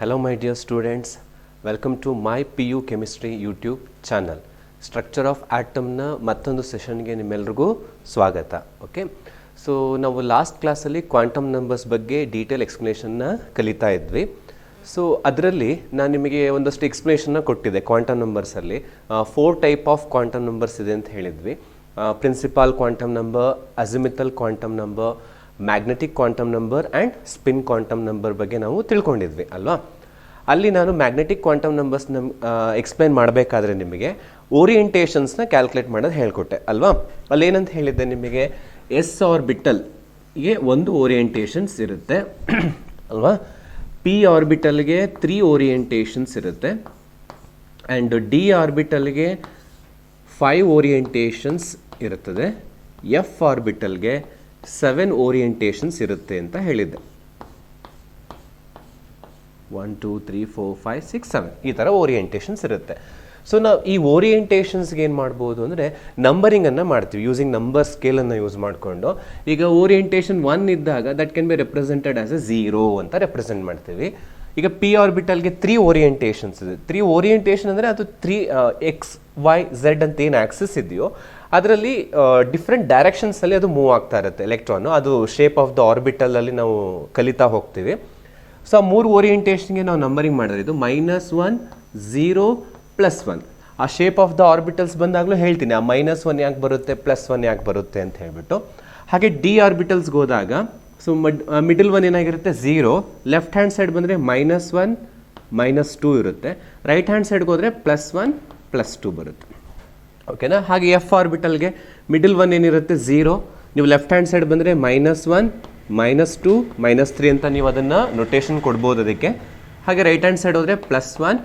Hello my dear students, welcome to my PU Chemistry YouTube channel. Structure of atom ನ ಮತ್ತೊಂದು ಸೆಷನ್ಗೆ ನಿಮ್ಮೆಲ್ಲರಿಗೂ ಸ್ವಾಗತ. ಓಕೆ, ಸೊ ನಾವು ಲಾಸ್ಟ್ ಕ್ಲಾಸಲ್ಲಿ ಕ್ವಾಂಟಮ್ ನಂಬರ್ಸ್ ಬಗ್ಗೆ ಡೀಟೇಲ್ ಎಕ್ಸ್ಪ್ಲನೇಷನ್ನ ಕಲಿತಾ ಇದ್ವಿ. ಸೊ ಅದರಲ್ಲಿ ನಾನು ನಿಮಗೆ ಒಂದಷ್ಟು ಎಕ್ಸ್ಪ್ಲನೇಷನ್ನ ಕೊಟ್ಟಿದ್ದೆ. ಕ್ವಾಂಟಮ್ ನಂಬರ್ಸಲ್ಲಿ 4 ಟೈಪ್ ಆಫ್ ಕ್ವಾಂಟಮ್ ನಂಬರ್ಸ್ ಇದೆ ಅಂತ ಹೇಳಿದ್ವಿ. Principal quantum number, azimuthal quantum number, magnetic quantum number and spin quantum number ಬಗ್ಗೆ ನಾವು ತಿಳ್ಕೊಂಡಿದ್ವಿ ಅಲ್ವಾ. ಅಲ್ಲಿ ನಾನು ಮ್ಯಾಗ್ನೆಟಿಕ್ ಕ್ವಾಂಟಮ್ ನಂಬರ್ಸ್ನ ಎಕ್ಸ್ಪ್ಲೈನ್ ಮಾಡಬೇಕಾದ್ರೆ ನಿಮಗೆ ಓರಿಯೆಂಟೇಷನ್ಸ್ನ ಕ್ಯಾಲ್ಕುಲೇಟ್ ಮಾಡೋದು ಹೇಳ್ಕೊಟ್ಟೆ ಅಲ್ವಾ. ಅಲ್ಲೇನಂತ ಹೇಳಿದ್ದೆ ನಿಮಗೆ, ಎಸ್ ಆರ್ಬಿಟಲ್ಗೆ ಒಂದು ಓರಿಯೆಂಟೇಷನ್ಸ್ ಇರುತ್ತೆ ಅಲ್ವಾ. ಪಿ ಆರ್ಬಿಟಲ್ಗೆ 3 ಓರಿಯೆಂಟೇಷನ್ಸ್ ಇರುತ್ತೆ ಆ್ಯಂಡ್ ಡಿ ಆರ್ಬಿಟಲ್ಗೆ 5 ಓರಿಯೆಂಟೇಷನ್ಸ್ ಇರುತ್ತದೆ. ಎಫ್ ಆರ್ಬಿಟಲ್ಗೆ 7 ಓರಿಯೆಂಟೇಷನ್ಸ್ ಇರುತ್ತೆ ಅಂತ ಹೇಳಿದ್ದೆ. 1 2 3 4 5 6 7 ಈ ಥರ ಓರಿಯೆಂಟೇಷನ್ಸ್ ಇರುತ್ತೆ. ಸೊ ನಾವು ಈ ಓರಿಯೆಂಟೇಷನ್ಸ್ಗೆ ಏನು ಮಾಡ್ಬೋದು ಅಂದರೆ ನಂಬರಿಂಗನ್ನು ಮಾಡ್ತೀವಿ ಯೂಸಿಂಗ್ ನಂಬರ್ ಸ್ಕೇಲನ್ನು ಯೂಸ್ ಮಾಡಿಕೊಂಡು. ಈಗ ಓರಿಯೆಂಟೇಷನ್ 1 ಇದ್ದಾಗ that can be represented as A 0 ಅಂತ ರೆಪ್ರೆಸೆಂಟ್ ಮಾಡ್ತೀವಿ. ಈಗ ಪಿ ಆರ್ಬಿಟಲ್ಗೆ 3 ಓರಿಯೆಂಟೇಷನ್ಸ್ ಇದೆ. 3 ಓರಿಯೆಂಟೇಷನ್ ಅಂದರೆ ಅದು 3 ಎಕ್ಸ್ ವೈ ಝೆಡ್ ಅಂತ ಏನು ಆಕ್ಸಿಸ್ ಇದೆಯೋ ಅದರಲ್ಲಿ ಡಿಫ್ರೆಂಟ್ ಡೈರೆಕ್ಷನ್ಸಲ್ಲಿ ಅದು ಮೂವ್ ಆಗ್ತಾ ಇರುತ್ತೆ ಎಲೆಕ್ಟ್ರಾನು. ಅದು ಶೇಪ್ ಆಫ್ ದ ಆರ್ಬಿಟಲಲ್ಲಿ ನಾವು ಕಲಿತಾ ಹೋಗ್ತೀವಿ. ಸೊ ಆ 3 ಓರಿಯೆಂಟೇಷನ್ಗೆ ನಾವು ನಂಬರಿಂಗ್ ಮಾಡಿದ್ರೆ ಇದು -1 0 +1. ಆ ಶೇಪ್ ಆಫ್ ದ ಆರ್ಬಿಟಲ್ಸ್ ಬಂದಾಗಲೂ ಹೇಳ್ತೀನಿ ಆ -1 ಯಾಕೆ ಬರುತ್ತೆ +1 ಯಾಕೆ ಬರುತ್ತೆ ಅಂತ ಹೇಳ್ಬಿಟ್ಟು. ಹಾಗೆ ಡಿ ಆರ್ಬಿಟಲ್ಸ್ಗೆ ಹೋದಾಗ ಸೊ ಮಿಡಲ್ ಒನ್ ಏನಾಗಿರುತ್ತೆ 0, ಲೆಫ್ಟ್ ಹ್ಯಾಂಡ್ ಸೈಡ್ ಬಂದರೆ -1 -2 ಇರುತ್ತೆ, ರೈಟ್ ಹ್ಯಾಂಡ್ ಸೈಡ್ಗೆ ಹೋದರೆ +1 +2 ಬರುತ್ತೆ. ಓಕೆನಾ. ಹಾಗೆ ಎಫ್ ಆರ್ಬಿಟಲ್ಗೆ ಮಿಡಲ್ ಒನ್ ಏನಿರುತ್ತೆ 0, ನೀವು ಲೆಫ್ಟ್ ಹ್ಯಾಂಡ್ ಸೈಡ್ ಬಂದರೆ -1 -2 -3 ಅಂತ ನೀವು ಅದನ್ನು ನೊಟೇಷನ್ ಕೊಡ್ಬೋದು ಅದಕ್ಕೆ. ಹಾಗೆ ರೈಟ್ ಹ್ಯಾಂಡ್ ಸೈಡ್ ಹೋದರೆ +1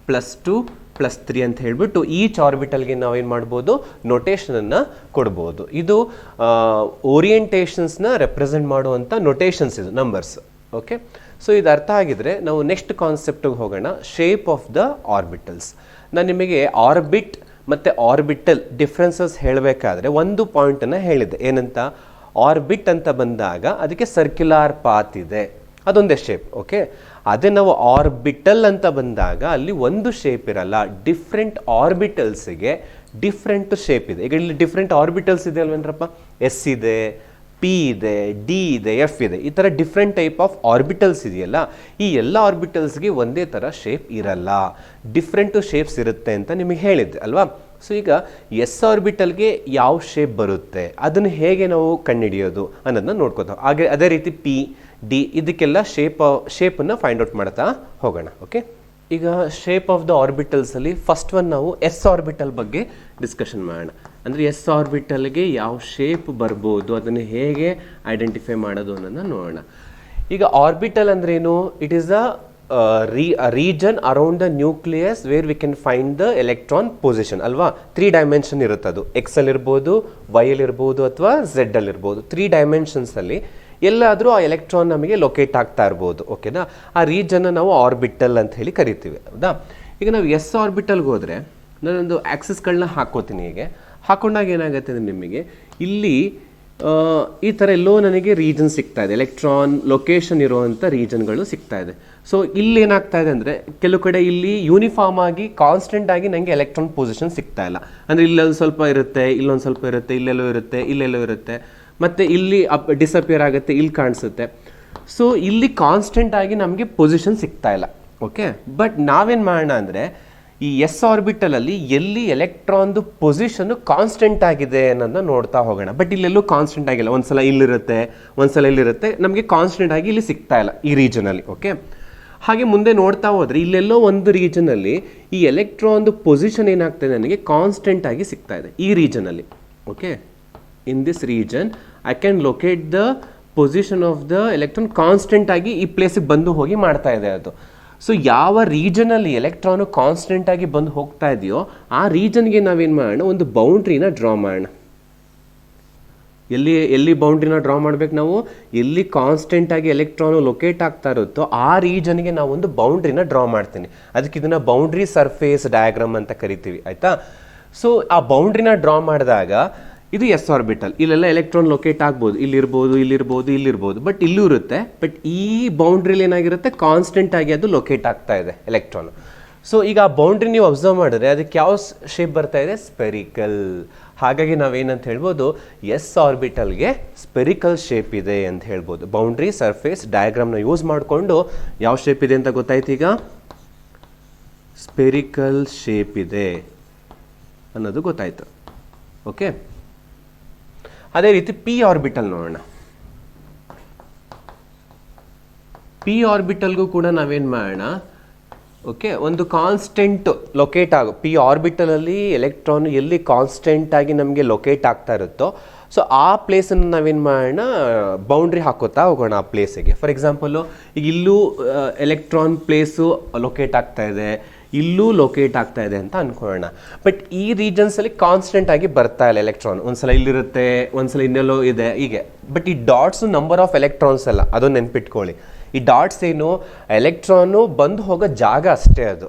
+2 +3 ಅಂತ ಹೇಳಿಬಿಟ್ಟು ಈಚ್ ಆರ್ಬಿಟಲ್ಗೆ ನಾವೇನು ಮಾಡ್ಬೋದು ನೊಟೇಷನನ್ನು ಕೊಡ್ಬೋದು. ಇದು ಓರಿಯೆಂಟೇಷನ್ಸ್ನ ರೆಪ್ರೆಸೆಂಟ್ ಮಾಡುವಂಥ ನೊಟೇಷನ್ಸ್ ಇದು ನಂಬರ್ಸ್. ಓಕೆ, ಸೊ ಇದು ಅರ್ಥ ಆಗಿದ್ರೆ ನಾವು ನೆಕ್ಸ್ಟ್ ಕಾನ್ಸೆಪ್ಟಿಗೆ ಹೋಗೋಣ, ಶೇಪ್ ಆಫ್ ದ ಆರ್ಬಿಟಲ್ಸ್. ನಾನು ನಿಮಗೆ ಆರ್ಬಿಟ್ ಮತ್ತು ಆರ್ಬಿಟಲ್ ಡಿಫ್ರೆನ್ಸಸ್ ಹೇಳಬೇಕಾದ್ರೆ ಒಂದು ಪಾಯಿಂಟನ್ನು ಹೇಳಿದ್ದೆ. ಏನಂತ, ಆರ್ಬಿಟ್ ಅಂತ ಬಂದಾಗ ಅದಕ್ಕೆ ಸರ್ಕ್ಯುಲಾರ್ ಪಾತ್ ಇದೆ, ಅದೊಂದೇ ಶೇಪ್. ಓಕೆ, ಅದೇ ನಾವು ಆರ್ಬಿಟಲ್ ಅಂತ ಬಂದಾಗ ಅಲ್ಲಿ ಒಂದು ಶೇಪ್ ಇರಲ್ಲ, ಡಿಫ್ರೆಂಟ್ ಆರ್ಬಿಟಲ್ಸಿಗೆ ಡಿಫ್ರೆಂಟ್ ಶೇಪ್ ಇದೆ. ಈಗ ಇಲ್ಲಿ ಡಿಫ್ರೆಂಟ್ ಆರ್ಬಿಟಲ್ಸ್ ಇದೆ ಅಲ್ವೇನ್ರಪ್ಪ, ಎಸ್ ಇದೆ, ಪಿ ಇದೆ, ಡಿ ಇದೆ, ಎಫ್ ಇದೆ, ಈ ಥರ ಡಿಫ್ರೆಂಟ್ ಟೈಪ್ ಆಫ್ ಆರ್ಬಿಟಲ್ಸ್ ಇದೆಯಲ್ಲ, ಈ ಎಲ್ಲ ಆರ್ಬಿಟಲ್ಸ್ಗೆ ಒಂದೇ ಥರ ಶೇಪ್ ಇರಲ್ಲ, ಡಿಫ್ರೆಂಟು ಶೇಪ್ಸ್ ಇರುತ್ತೆ ಅಂತ ನಿಮಗೆ ಹೇಳಿದ್ದೆ ಅಲ್ವಾ. ಸೊ ಈಗ ಎಸ್ ಆರ್ಬಿಟಲ್ಗೆ ಯಾವ ಶೇಪ್ ಬರುತ್ತೆ, ಅದನ್ನು ಹೇಗೆ ನಾವು ಕಂಡುಹಿಡಿಯೋದು ಅನ್ನೋದನ್ನ ನೋಡ್ಕೋತಾವೆ. ಹಾಗೆ ಅದೇ ರೀತಿ ಪಿ ಡಿ ಇದಕ್ಕೆಲ್ಲ ಶೇಪನ್ನು ಫೈಂಡ್ ಔಟ್ ಮಾಡ್ತಾ ಹೋಗೋಣ. ಓಕೆ, ಈಗ ಶೇಪ್ ಆಫ್ ದ ಆರ್ಬಿಟಲ್ಸಲ್ಲಿ ಫಸ್ಟ್ ಒನ್ ನಾವು ಎಸ್ ಆರ್ಬಿಟಲ್ ಬಗ್ಗೆ ಡಿಸ್ಕಷನ್ ಮಾಡೋಣ. ಅಂದರೆ ಎಸ್ ಆರ್ಬಿಟಲ್ಗೆ ಯಾವ ಶೇಪ್ ಬರ್ಬೋದು, ಅದನ್ನು ಹೇಗೆ ಐಡೆಂಟಿಫೈ ಮಾಡೋದು ಅನ್ನೋದನ್ನ ನೋಡೋಣ. ಈಗ ಆರ್ಬಿಟಲ್ ಅಂದ್ರೇನು, it is a region around the nucleus where we can find the electron position ಅಲ್ವಾ. 3 ಡೈಮೆನ್ಷನ್ ಇರುತ್ತೆ, ಅದು ಎಕ್ಸ್ ಅಲ್ಲಿ ಇರ್ಬೋದು, ವೈ ಅಲ್ಲಿ ಇರ್ಬೋದು ಅಥವಾ ಝೆಡ್ ಅಲ್ಲಿ ಇರ್ಬೋದು. 3 ಡೈಮೆನ್ಷನ್ಸಲ್ಲಿ ಎಲ್ಲಾದರೂ ಆ ಎಲೆಕ್ಟ್ರಾನ್ ನಮಗೆ ಲೊಕೇಟ್ ಆಗ್ತಾ ಇರ್ಬೋದು. ಓಕೆನಾ, ಆ ರೀಜನ್ನ ನಾವು ಆರ್ಬಿಟಲ್ ಅಂತ ಹೇಳಿ ಕರಿತೀವಿ ಹೌದಾ. ಈಗ ನಾವು ಎಸ್ ಆರ್ಬಿಟಲ್ಗೆ ಹೋದರೆ ನಾನೊಂದು ಆಕ್ಸಿಸ್ಗಳನ್ನ ಹಾಕೋತೀನಿ. ಹೀಗೆ ಹಾಕೊಂಡಾಗ ಏನಾಗುತ್ತೆ ಅಂದರೆ ನಿಮಗೆ ಇಲ್ಲಿ ಈ ಥರ ಎಲ್ಲೋ ನನಗೆ ರೀಜನ್ ಸಿಗ್ತಾ ಇದೆ, ಎಲೆಕ್ಟ್ರಾನ್ ಲೊಕೇಶನ್ ಇರುವಂಥ ರೀಜನ್ಗಳು ಸಿಗ್ತಾ ಇದೆ. ಸೊ ಇಲ್ಲಿ ಏನಾಗ್ತಾ ಇದೆ ಅಂದರೆ ಕೆಲವು ಕಡೆ ಇಲ್ಲಿ ಯೂನಿಫಾರ್ಮ್ ಆಗಿ ಕಾನ್ಸ್ಟೆಂಟ್ ಆಗಿ ನನಗೆ ಎಲೆಕ್ಟ್ರಾನ್ ಪೊಸಿಷನ್ ಸಿಗ್ತಾ ಇಲ್ಲ. ಅಂದರೆ ಇಲ್ಲೊಂದು ಸ್ವಲ್ಪ ಇರುತ್ತೆ, ಇಲ್ಲೊಂದು ಸ್ವಲ್ಪ ಇರುತ್ತೆ, ಇಲ್ಲೆಲ್ಲೋ ಇರುತ್ತೆ, ಇಲ್ಲೆಲ್ಲೋ ಇರುತ್ತೆ, ಮತ್ತು ಇಲ್ಲಿ ಡಿಸಪಿಯರ್ ಆಗುತ್ತೆ, ಇಲ್ಲಿ ಕಾಣಿಸುತ್ತೆ. ಸೊ ಇಲ್ಲಿ ಕಾನ್ಸ್ಟೆಂಟ್ ಆಗಿ ನಮಗೆ ಪೊಸಿಷನ್ ಸಿಗ್ತಾ ಇಲ್ಲ. ಓಕೆ, ಬಟ್ ನಾವೇನು ಮಾಡೋಣ ಅಂದರೆ ಈ ಎಸ್ ಆರ್ಬಿಟಲಲ್ಲಿ ಎಲ್ಲಿ ಎಲೆಕ್ಟ್ರಾನ್ದು ಪೊಸಿಷನ್ನು ಕಾನ್ಸ್ಟೆಂಟ್ ಆಗಿದೆ ಅನ್ನೋದನ್ನ ನೋಡ್ತಾ ಹೋಗೋಣ. ಬಟ್ ಇಲ್ಲೆಲ್ಲೂ ಕಾನ್ಸ್ಟೆಂಟ್ ಆಗಿಲ್ಲ, ಒಂದ್ಸಲ ಇಲ್ಲಿರುತ್ತೆ, ಒಂದ್ಸಲ ಇಲ್ಲಿರುತ್ತೆ, ನಮಗೆ ಕಾನ್ಸ್ಟೆಂಟ್ ಆಗಿ ಇಲ್ಲಿ ಸಿಗ್ತಾ ಇಲ್ಲ ಈ ರೀಜನಲ್ಲಿ. ಓಕೆ, ಹಾಗೆ ಮುಂದೆ ನೋಡ್ತಾ ಹೋದರೆ ಇಲ್ಲೆಲ್ಲೋ ಒಂದು ರೀಜನಲ್ಲಿ ಈ ಎಲೆಕ್ಟ್ರಾನ್ದು ಪೊಸಿಷನ್ ಏನಾಗ್ತದೆ ನನಗೆ ಕಾನ್ಸ್ಟೆಂಟ್ ಆಗಿ ಸಿಗ್ತಾ ಇದೆ ಈ ರೀಜನಲ್ಲಿ. Okay, in this region I can locate the position of the electron constant ಆಗಿ ಈ ಪ್ಲೇಸಿಗೆ ಬಂದು ಹೋಗಿ ಮಾಡ್ತಾ ಇದೆ ಅದು. ಸೊ ಯಾವ ರೀಜನಲ್ಲಿ ಎಲೆಕ್ಟ್ರಾನು ಕಾನ್ಸ್ಟೆಂಟ್ ಆಗಿ ಬಂದು ಹೋಗ್ತಾ ಇದೆಯೋ ಆ ರೀಜನ್ಗೆ ನಾವೇನು ಮಾಡೋಣ, ಒಂದು ಬೌಂಡ್ರಿನ ಡ್ರಾ ಮಾಡೋಣ. ಎಲ್ಲಿ ಬೌಂಡ್ರಿನ ಡ್ರಾ ಮಾಡ್ಬೇಕು ನಾವು, ಎಲ್ಲಿ ಕಾನ್ಸ್ಟೆಂಟ್ ಆಗಿ ಎಲೆಕ್ಟ್ರಾನು ಲೊಕೇಟ್ ಆಗ್ತಾ ಇರುತ್ತೋ ಆ ರೀಜನ್ಗೆ ನಾವು ಒಂದು ಬೌಂಡ್ರಿನ ಡ್ರಾ ಮಾಡ್ತೀನಿ. ಅದಕ್ಕೆ ಇದನ್ನು ಬೌಂಡ್ರಿ ಸರ್ಫೇಸ್ ಡಯಾಗ್ರಾಮ್ ಅಂತ ಕರಿತೀವಿ ಆಯಿತಾ. ಸೊ ಆ ಬೌಂಡ್ರಿನ ಡ್ರಾ ಮಾಡಿದಾಗ ಇದು ಎಸ್ ಆರ್ಬಿಟಲ್. ಇಲ್ಲೆಲ್ಲ ಎಲೆಕ್ಟ್ರಾನ್ ಲೊಕೇಟ್ ಆಗ್ಬೋದು, ಇಲ್ಲಿರ್ಬೋದು, ಬಟ್ ಇಲ್ಲೂ ಇರುತ್ತೆ. ಬಟ್ ಈ ಬೌಂಡ್ರಿಲಿ ಏನಾಗಿರುತ್ತೆ, ಕಾನ್ಸ್ಟೆಂಟ್ ಆಗಿ ಅದು ಲೊಕೇಟ್ ಆಗ್ತಾ ಇದೆ ಎಲೆಕ್ಟ್ರಾನ್. ಸೊ ಈಗ ಆ ಬೌಂಡ್ರಿ ನೀವು ಅಬ್ಸರ್ವ್ ಮಾಡಿದ್ರೆ ಅದಕ್ಕೆ ಯಾವ ಶೇಪ್ ಬರ್ತಾ ಇದೆ, ಸ್ಪೆರಿಕಲ್. ಹಾಗಾಗಿ ನಾವೇನಂತ ಹೇಳ್ಬೋದು, ಎಸ್ ಆರ್ಬಿಟಲ್ಗೆ ಸ್ಪೆರಿಕಲ್ ಶೇಪ್ ಇದೆ ಅಂತ ಹೇಳ್ಬೋದು. ಬೌಂಡ್ರಿ ಸರ್ಫೇಸ್ ಡಯಾಗ್ರಾಮ್ನ ಯೂಸ್ ಮಾಡಿಕೊಂಡು ಯಾವ ಶೇಪ್ ಇದೆ ಅಂತ ಗೊತ್ತಾಯ್ತು. ಈಗ ಸ್ಪೆರಿಕಲ್ ಶೇಪ್ ಇದೆ ಅನ್ನೋದು ಗೊತ್ತಾಯ್ತು. ಓಕೆ, ಅದೇ ರೀತಿ ಪಿ ಆರ್ಬಿಟಲ್ ನೋಡೋಣ. ಪಿ ಆರ್ಬಿಟಲ್ಗೂ ಕೂಡ ನಾವೇನು ಮಾಡೋಣ, ಓಕೆ, ಒಂದು ಕಾನ್ಸ್ಟೆಂಟ್ ಲೊಕೇಟ್ ಪಿ ಆರ್ಬಿಟಲಲ್ಲಿ ಎಲೆಕ್ಟ್ರಾನ್ ಎಲ್ಲಿ ಕಾನ್ಸ್ಟೆಂಟ್ ಆಗಿ ನಮಗೆ ಲೊಕೇಟ್ ಆಗ್ತಾ ಇರುತ್ತೋ, ಸೊ ಆ ಪ್ಲೇಸನ್ನು ನಾವೇನು ಮಾಡೋಣ, ಬೌಂಡ್ರಿ ಹಾಕೋತಾ ಹೋಗೋಣ ಆ ಪ್ಲೇಸಿಗೆ. ಫಾರ್ ಎಕ್ಸಾಂಪಲು ಈಗ ಇಲ್ಲೂ ಎಲೆಕ್ಟ್ರಾನ್ ಪ್ಲೇಸು ಲೊಕೇಟ್ ಆಗ್ತಾ ಇದೆ, ಇಲ್ಲೂ ಲೊಕೇಟ್ ಆಗ್ತಾ ಇದೆ ಅಂತ ಅನ್ಕೊಳ್ಳೋಣ. ಬಟ್ ಈ ರೀಜನ್ಸಲ್ಲಿ ಕಾನ್ಸ್ಟೆಂಟ್ ಆಗಿ ಬರ್ತಾ ಇಲ್ಲ ಎಲೆಕ್ಟ್ರಾನ್. ಒಂದ್ಸಲ ಇಲ್ಲಿರುತ್ತೆ, ಒಂದ್ಸಲ ಇನ್ನೆಲ್ಲೋ ಇದೆ, ಹೀಗೆ. ಬಟ್ ಈ ಡಾಟ್ಸು ನಂಬರ್ ಆಫ್ ಎಲೆಕ್ಟ್ರಾನ್ಸ್ ಅಲ್ಲ, ಅದನ್ನು ನೆನ್ಪಿಟ್ಕೊಳ್ಳಿ. ಈ ಡಾಟ್ಸ್ ಏನು, ಎಲೆಕ್ಟ್ರಾನು ಬಂದು ಹೋಗೋ ಜಾಗ ಅಷ್ಟೇ. ಅದು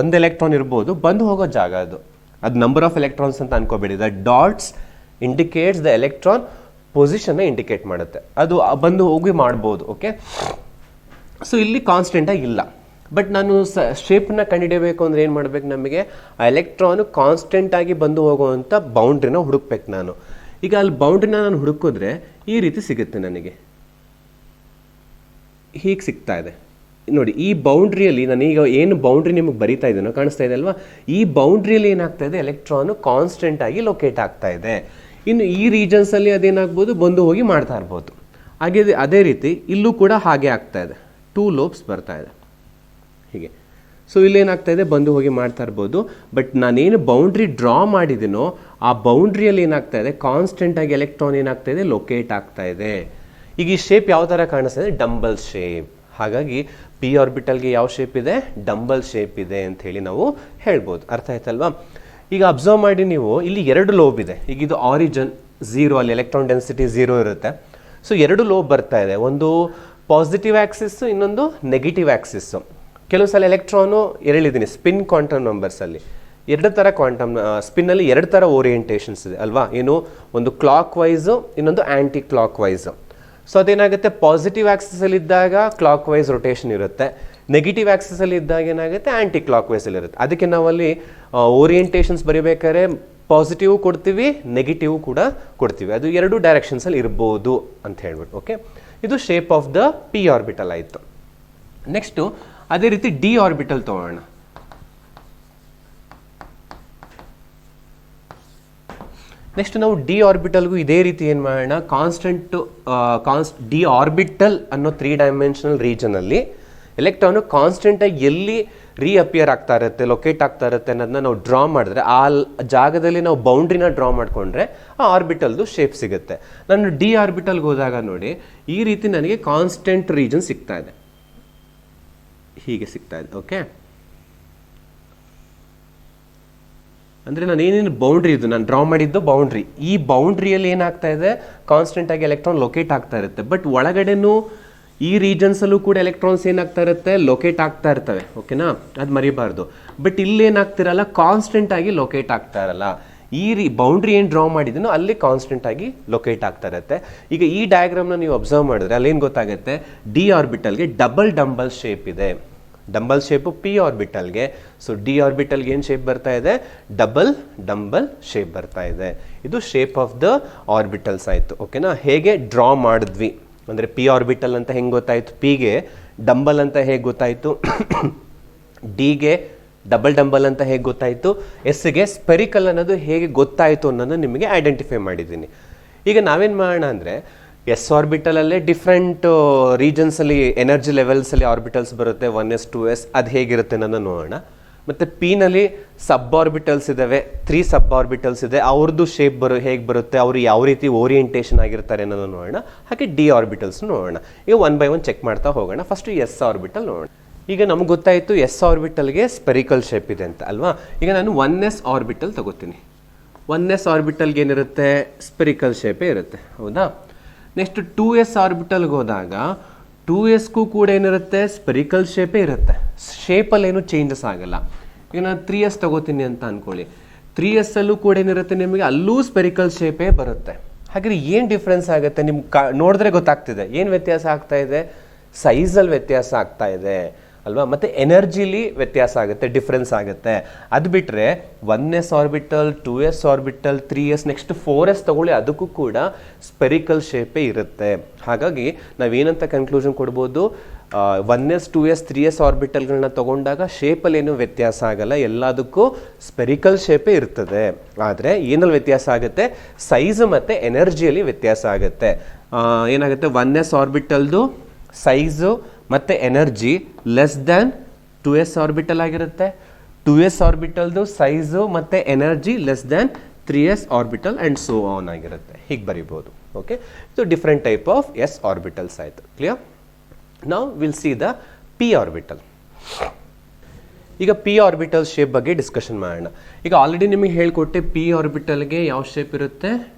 ಒಂದು ಎಲೆಕ್ಟ್ರಾನ್ ಇರ್ಬೋದು, ಬಂದು ಹೋಗೋ ಜಾಗ ಅದು ನಂಬರ್ ಆಫ್ ಎಲೆಕ್ಟ್ರಾನ್ಸ್ ಅಂತ ಅನ್ಕೋಬೇಡಿ. The dots indicates the electron ಪೊಸಿಷನ್ನ ಇಂಡಿಕೇಟ್ ಮಾಡುತ್ತೆ, ಅದು ಬಂದು ಹೋಗಿ ಮಾಡ್ಬೋದು. ಓಕೆ, ಸೊ ಇಲ್ಲಿ ಕಾನ್ಸ್ಟೆಂಟಾಗಿ ಇಲ್ಲ. ಬಟ್ ನಾನು ಶೇಪ್ನ ಕಂಡುಹಿಡಿಯಬೇಕು ಅಂದರೆ ಏನು ಮಾಡಬೇಕು, ನಮಗೆ ಆ ಎಲೆಕ್ಟ್ರಾನು ಕಾನ್ಸ್ಟೆಂಟಾಗಿ ಬಂದು ಹೋಗುವಂಥ ಬೌಂಡ್ರಿನ ಹುಡುಕ್ಬೇಕು ನಾನು. ಈಗ ಅಲ್ಲಿ ಬೌಂಡ್ರಿನ ನಾನು ಹುಡುಕಿದ್ರೆ ಈ ರೀತಿ ಸಿಗುತ್ತೆ ನನಗೆ, ಹೀಗೆ ಸಿಗ್ತಾ ಇದೆ ನೋಡಿ. ಈ ಬೌಂಡ್ರಿಯಲ್ಲಿ ನಾನೀಗ ಏನು ಬೌಂಡ್ರಿ ನಿಮಗೆ ಬರೀತಾ ಇದ್ದೀನೋ ಕಾಣಿಸ್ತಾ ಇದೆ ಅಲ್ವಾ, ಈ ಬೌಂಡ್ರಿಯಲ್ಲಿ ಏನಾಗ್ತಾ ಇದೆ, ಎಲೆಕ್ಟ್ರಾನು ಕಾನ್ಸ್ಟೆಂಟ್ ಆಗಿ ಲೊಕೇಟ್ ಆಗ್ತಾ ಇದೆ. ಇನ್ನು ಈ ರೀಜನ್ಸಲ್ಲಿ ಅದೇನಾಗ್ಬೋದು, ಬಂದು ಹೋಗಿ ಮಾಡ್ತಾ ಇರ್ಬೋದು. ಹಾಗೆ ಅದೇ ರೀತಿ ಇಲ್ಲೂ ಕೂಡ ಹಾಗೆ ಆಗ್ತಾ ಇದೆ, 2 ಲೋಬ್ಸ್ ಬರ್ತಾ ಇದೆ ಹೀಗೆ. ಸೊ ಇಲ್ಲೇನಾಗ್ತಾ ಇದೆ, ಬಂದು ಹೋಗಿ ಮಾಡ್ತಾ ಇರ್ಬೋದು. ಬಟ್ ನಾನೇನು ಬೌಂಡ್ರಿ ಡ್ರಾ ಮಾಡಿದ್ದೀನೋ ಆ ಬೌಂಡ್ರಿಯಲ್ಲಿ ಏನಾಗ್ತಾ ಇದೆ, ಕಾನ್ಸ್ಟೆಂಟಾಗಿ ಎಲೆಕ್ಟ್ರಾನ್ ಏನಾಗ್ತಾ ಇದೆ, ಲೊಕೇಟ್ ಆಗ್ತಾ ಇದೆ. ಈಗ ಈ ಶೇಪ್ ಯಾವ ಥರ ಕಾಣಿಸ್ತಾ ಇದೆ, ಡಂಬಲ್ ಶೇಪ್. ಹಾಗಾಗಿ ಪಿ ಆರ್ಬಿಟಲ್ಗೆ ಯಾವ ಶೇಪ್ ಇದೆ, ಡಂಬಲ್ ಶೇಪ್ ಇದೆ ಅಂತ ಹೇಳಿ ನಾವು ಹೇಳ್ಬೋದು. ಅರ್ಥ ಆಯ್ತಲ್ವಾ? ಈಗ ಅಬ್ಸರ್ವ್ ಮಾಡಿ ನೀವು, ಇಲ್ಲಿ 2 ಲೋಬ್ ಇದೆ. ಈಗ ಇದು ಆರಿಜಿನ್ 0, ಅಲ್ಲಿ ಎಲೆಕ್ಟ್ರಾನ್ ಡೆನ್ಸಿಟಿ 0 ಇರುತ್ತೆ. ಸೊ 2 ಲೋಬ್ ಬರ್ತಾ ಇದೆ, ಒಂದು ಪಾಸಿಟಿವ್ ಆಕ್ಸಿಸ್ಸು, ಇನ್ನೊಂದು ನೆಗೆಟಿವ್ ಆಕ್ಸಿಸ್ಸು. ಕೆಲವು ಸಲ ಎಲೆಕ್ಟ್ರಾನು ಹೇಳಿದ್ದೀನಿ ಸ್ಪಿನ್ ಕ್ವಾಂಟಮ್ ನಂಬರ್ಸಲ್ಲಿ 2 ಥರ ಕ್ವಾಂಟಮ್ ಸ್ಪಿನ್ನಲ್ಲಿ 2 ಥರ ಓರಿಯೆಂಟೇಷನ್ಸ್ ಇದೆ ಅಲ್ವಾ, ಏನು, ಒಂದು ಕ್ಲಾಕ್ ವೈಸು, ಇನ್ನೊಂದು ಆ್ಯಂಟಿ ಕ್ಲಾಕ್ ವೈಸು. ಸೊ ಅದೇನಾಗುತ್ತೆ, ಪಾಸಿಟಿವ್ ಆಕ್ಸಿಸಲ್ಲಿ ಇದ್ದಾಗ ಕ್ಲಾಕ್ ವೈಸ್ ರೊಟೇಷನ್ ಇರುತ್ತೆ, ನೆಗೆಟಿವ್ ಆಕ್ಸಿಸಲ್ಲಿ ಇದ್ದಾಗ ಏನಾಗುತ್ತೆ, ಆ್ಯಂಟಿ ಕ್ಲಾಕ್ ವೈಸಲ್ಲಿ ಇರುತ್ತೆ. ಅದಕ್ಕೆ ನಾವಲ್ಲಿ ಓರಿಯೆಂಟೇಷನ್ಸ್ ಬರೀಬೇಕಾದ್ರೆ ಪಾಸಿಟಿವ್ ಕೊಡ್ತೀವಿ, ನೆಗೆಟಿವ್ ಕೂಡ ಕೊಡ್ತೀವಿ. ಅದು 2 ಡೈರೆಕ್ಷನ್ಸಲ್ಲಿ ಇರ್ಬೋದು ಅಂತ ಹೇಳ್ಬಿಟ್ಟು. ಓಕೆ, ಇದು shape of the P orbital ಆಯಿತು. ನೆಕ್ಸ್ಟು ಅದೇ ರೀತಿ ಡಿ ಆರ್ಬಿಟಲ್ ತಗೊಳ್ಳೋಣ. ನೆಕ್ಸ್ಟ್ ನಾವು ಡಿ ಆರ್ಬಿಟಲ್ಗೂ ಇದೇ ರೀತಿ ಏನು ಮಾಡೋಣ, ಡಿ ಆರ್ಬಿಟಲ್ ಅನ್ನೋ 3 ಡೈಮೆನ್ಷನಲ್ ರೀಜನಲ್ಲಿ ಎಲೆಕ್ಟ್ರಾನು ಕಾನ್ಸ್ಟೆಂಟಾಗಿ ಎಲ್ಲಿ ರೀಅಪಿಯರ್ ಆಗ್ತಾ ಇರುತ್ತೆ, ಲೊಕೇಟ್ ಆಗ್ತಾ ಇರುತ್ತೆ ಅನ್ನೋದನ್ನ ನಾವು ಡ್ರಾ ಮಾಡಿದ್ರೆ, ಆ ಜಾಗದಲ್ಲಿ ನಾವು ಬೌಂಡ್ರಿನ ಡ್ರಾ ಮಾಡಿಕೊಂಡ್ರೆ ಆ ಆರ್ಬಿಟಲ್ದು ಶೇಪ್ ಸಿಗುತ್ತೆ. ನಾನು ಡಿ ಆರ್ಬಿಟಲ್ಗೆ ಹೋದಾಗ ನೋಡಿ, ಈ ರೀತಿ ನನಗೆ ಕಾನ್ಸ್ಟೆಂಟ್ ರೀಜನ್ ಸಿಗ್ತಾ ಇದೆ, ಹೀಗೆ ಸಿಗ್ತಾ ಇದೆ. ಓಕೆ, ಅಂದರೆ ನಾನು ಏನೇನು ಬೌಂಡ್ರಿ ಇದು ನಾನು ಡ್ರಾ ಮಾಡಿದ್ದು ಬೌಂಡ್ರಿ, ಈ ಬೌಂಡ್ರಿಯಲ್ಲಿ ಏನಾಗ್ತಾ ಇದೆ, ಕಾನ್ಸ್ಟೆಂಟಾಗಿ ಎಲೆಕ್ಟ್ರಾನ್ ಲೊಕೇಟ್ ಆಗ್ತಾ ಇರುತ್ತೆ. ಬಟ್ ಒಳಗಡೆನೂ ಈ ರೀಜನ್ಸಲ್ಲೂ ಕೂಡ ಎಲೆಕ್ಟ್ರಾನ್ಸ್ ಏನಾಗ್ತಾ ಇರುತ್ತೆ, ಲೊಕೇಟ್ ಆಗ್ತಾ ಇರ್ತವೆ. ಓಕೆನಾ, ಅದು ಮರಿಬಾರ್ದು. ಬಟ್ ಇಲ್ಲೇನಾಗ್ತಿರಲ್ಲ, ಕಾನ್ಸ್ಟೆಂಟಾಗಿ ಲೊಕೇಟ್ ಆಗ್ತಾ ಇರಲ್ಲ. ಈ ಬೌಂಡ್ರಿ ಏನು ಡ್ರಾ ಮಾಡಿದ್ದೀನೋ ಅಲ್ಲಿ ಕಾನ್ಸ್ಟೆಂಟಾಗಿ ಲೊಕೇಟ್ ಆಗ್ತಾ ಇರುತ್ತೆ. ಈಗ ಈ ಡಯಾಗ್ರಾಮ್ನ ನೀವು ಅಬ್ಸರ್ವ್ ಮಾಡಿದ್ರೆ ಅಲ್ಲೇನು ಗೊತ್ತಾಗುತ್ತೆ, ಡಿ ಆರ್ಬಿಟಲ್ಗೆ ಡಂಬಲ್ ಶೇಪ್ ಇದೆ. ಡಂಬಲ್ ಶೇಪು ಪಿ ಆರ್ಬಿಟಲ್ಗೆ. ಸೊ ಡಿ ಆರ್ಬಿಟಲ್ಗೆ ಏನು ಶೇಪ್ ಬರ್ತಾ ಇದೆ, ಡಂಬಲ್ ಶೇಪ್ ಬರ್ತಾ ಇದೆ. ಇದು ಶೇಪ್ ಆಫ್ ದ ಆರ್ಬಿಟಲ್ಸ್ ಆಯಿತು. ಓಕೆನಾ, ಹೇಗೆ ಡ್ರಾ ಮಾಡಿದ್ವಿ ಅಂದರೆ ಪಿ ಆರ್ಬಿಟಲ್ ಅಂತ ಹೆಂಗೆ ಗೊತ್ತಾಯಿತು, ಪಿಗೆ ಡಂಬಲ್ ಅಂತ ಹೇಗೆ ಗೊತ್ತಾಯಿತು, ಡಿಗೆ ಡಂಬಲ್ ಅಂತ ಹೇಗೆ ಗೊತ್ತಾಯಿತು, ಎಸ್ಗೆ ಸ್ಪೆರಿಕಲ್ ಅನ್ನೋದು ಹೇಗೆ ಗೊತ್ತಾಯಿತು ಅನ್ನೋದು ನಿಮಗೆ ಐಡೆಂಟಿಫೈ ಮಾಡಿದ್ದೀನಿ. ಈಗ ನಾವೇನು ಮಾಡೋಣ ಅಂದರೆ, ಎಸ್ ಆರ್ಬಿಟಲಲ್ಲೇ ಡಿಫ್ರೆಂಟ್ ರೀಜನ್ಸಲ್ಲಿ ಎನರ್ಜಿ ಲೆವೆಲ್ಸಲ್ಲಿ ಆರ್ಬಿಟಲ್ಸ್ ಬರುತ್ತೆ, 1s 2s, ಅದು ಹೇಗಿರುತ್ತೆ ಅನ್ನೋದನ್ನು ನೋಡೋಣ. ಮತ್ತು ಪಿನಲ್ಲಿ ಸಬ್ ಆರ್ಬಿಟಲ್ಸ್ ಇದ್ದಾವೆ, 3 ಸಬ್ ಆರ್ಬಿಟಲ್ಸ್ ಇದೆ, ಅವ್ರದ್ದು ಶೇಪ್ ಹೇಗೆ ಬರುತ್ತೆ, ಅವರು ಯಾವ ರೀತಿ ಓರಿಯೆಂಟೇಷನ್ ಆಗಿರ್ತಾರೆ ಅನ್ನೋದನ್ನು ನೋಡೋಣ. ಹಾಗೆ ಡಿ ಆರ್ಬಿಟಲ್ಸ್ ನೋಡೋಣ. ಈಗ 1 by 1 ಚೆಕ್ ಮಾಡ್ತಾ ಹೋಗೋಣ. ಫಸ್ಟು ಎಸ್ ಆರ್ಬಿಟಲ್ ನೋಡೋಣ. ಈಗ ನಮಗೆ ಗೊತ್ತಾಯಿತು ಎಸ್ ಆರ್ಬಿಟಲ್ಗೆ ಸ್ಪೆರಿಕಲ್ ಶೇಪ್ ಇದೆ ಅಂತ ಅಲ್ವಾ. ಈಗ ನಾನು 1s ಆರ್ಬಿಟಲ್ ತಗೋತೀನಿ. 1s ಆರ್ಬಿಟಲ್ಗೆ ಏನಿರುತ್ತೆ, ಸ್ಪೆರಿಕಲ್ ಶೇಪೇ ಇರುತ್ತೆ, ಹೌದಾ. ನೆಕ್ಸ್ಟ್ 2s ಆರ್ಬಿಟಲ್ಗೆ ಹೋದಾಗ 2sಗೂ ಕೂಡ ಏನಿರುತ್ತೆ, ಸ್ಪೆರಿಕಲ್ ಶೇಪೇ ಇರುತ್ತೆ, ಶೇಪಲ್ಲಿ ಏನು ಚೇಂಜಸ್ ಆಗಲ್ಲ. ಈಗ ನಾನು 3s ತಗೋತೀನಿ ಅಂತ ಅಂದ್ಕೊಳ್ಳಿ. 3s ಅಲ್ಲೂ ಕೂಡ ಏನಿರುತ್ತೆ ನಿಮಗೆ, ಅಲ್ಲೂ ಸ್ಪೆರಿಕಲ್ ಶೇಪೇ ಬರುತ್ತೆ. ಹಾಗಾದ್ರೆ ಏನು ಡಿಫ್ರೆನ್ಸ್ ಆಗುತ್ತೆ ನಿಮ್ಗೆ ನೋಡಿದ್ರೆ ಗೊತ್ತಾಗ್ತಿದೆ. ಏನು ವ್ಯತ್ಯಾಸ ಆಗ್ತಾ ಇದೆ? ಸೈಜಲ್ಲಿ ವ್ಯತ್ಯಾಸ ಆಗ್ತಾ ಇದೆ ಅಲ್ವಾ, ಮತ್ತು ಎನರ್ಜಿಲಿ ವ್ಯತ್ಯಾಸ ಆಗುತ್ತೆ, ಡಿಫ್ರೆನ್ಸ್ ಆಗುತ್ತೆ. ಅದು ಬಿಟ್ಟರೆ 1s orbital, 2s orbital, 3s, next 4s ತಗೊಳ್ಳಿ, ಅದಕ್ಕೂ ಕೂಡ ಸ್ಪೆರಿಕಲ್ ಶೇಪೇ ಇರುತ್ತೆ. ಹಾಗಾಗಿ ನಾವೇನಂತ ಕನ್ಕ್ಲೂಷನ್ ಕೊಡ್ಬೋದು, 1s 2s 3s ಆರ್ಬಿಟಲ್ಗಳನ್ನ ತಗೊಂಡಾಗ ಶೇಪಲ್ಲಿ ಏನು ವ್ಯತ್ಯಾಸ ಆಗಲ್ಲ, ಎಲ್ಲದಕ್ಕೂ ಸ್ಪೆರಿಕಲ್ ಶೇಪೇ ಇರ್ತದೆ. ಆದರೆ ಏನಲ್ಲಿ ವ್ಯತ್ಯಾಸ ಆಗುತ್ತೆ? ಸೈಜ್ ಮತ್ತು ಎನರ್ಜಿಯಲ್ಲಿ ವ್ಯತ್ಯಾಸ ಆಗುತ್ತೆ. ಏನಾಗುತ್ತೆ? 1s ಆರ್ಬಿಟಲ್ದು ಸೈಜು ಮತ್ತು energy less than 2s orbital ಆಗಿರುತ್ತೆ. 2s ಆರ್ಬಿಟಲ್ದು ಸೈಜು ಮತ್ತು energy less than 3s orbital and so on ಆಗಿರುತ್ತೆ. ಹೀಗೆ ಬರಿಬೋದು. ಓಕೆ, ಇದು different type of S orbitals ಆಯಿತು. ಕ್ಲಿಯರ್? ನಾವು will see the P orbital. ಈಗ ಪಿ ಆರ್ಬಿಟಲ್ ಶೇಪ್ ಬಗ್ಗೆ ಡಿಸ್ಕಷನ್ ಮಾಡೋಣ. ಈಗ ಆಲ್ರೆಡಿ ನಿಮಗೆ ಹೇಳಿಕೊಟ್ಟೆ, ಪಿ ಆರ್ಬಿಟಲ್ಗೆ ಯಾವ ಶೇಪ್ ಇರುತ್ತೆ?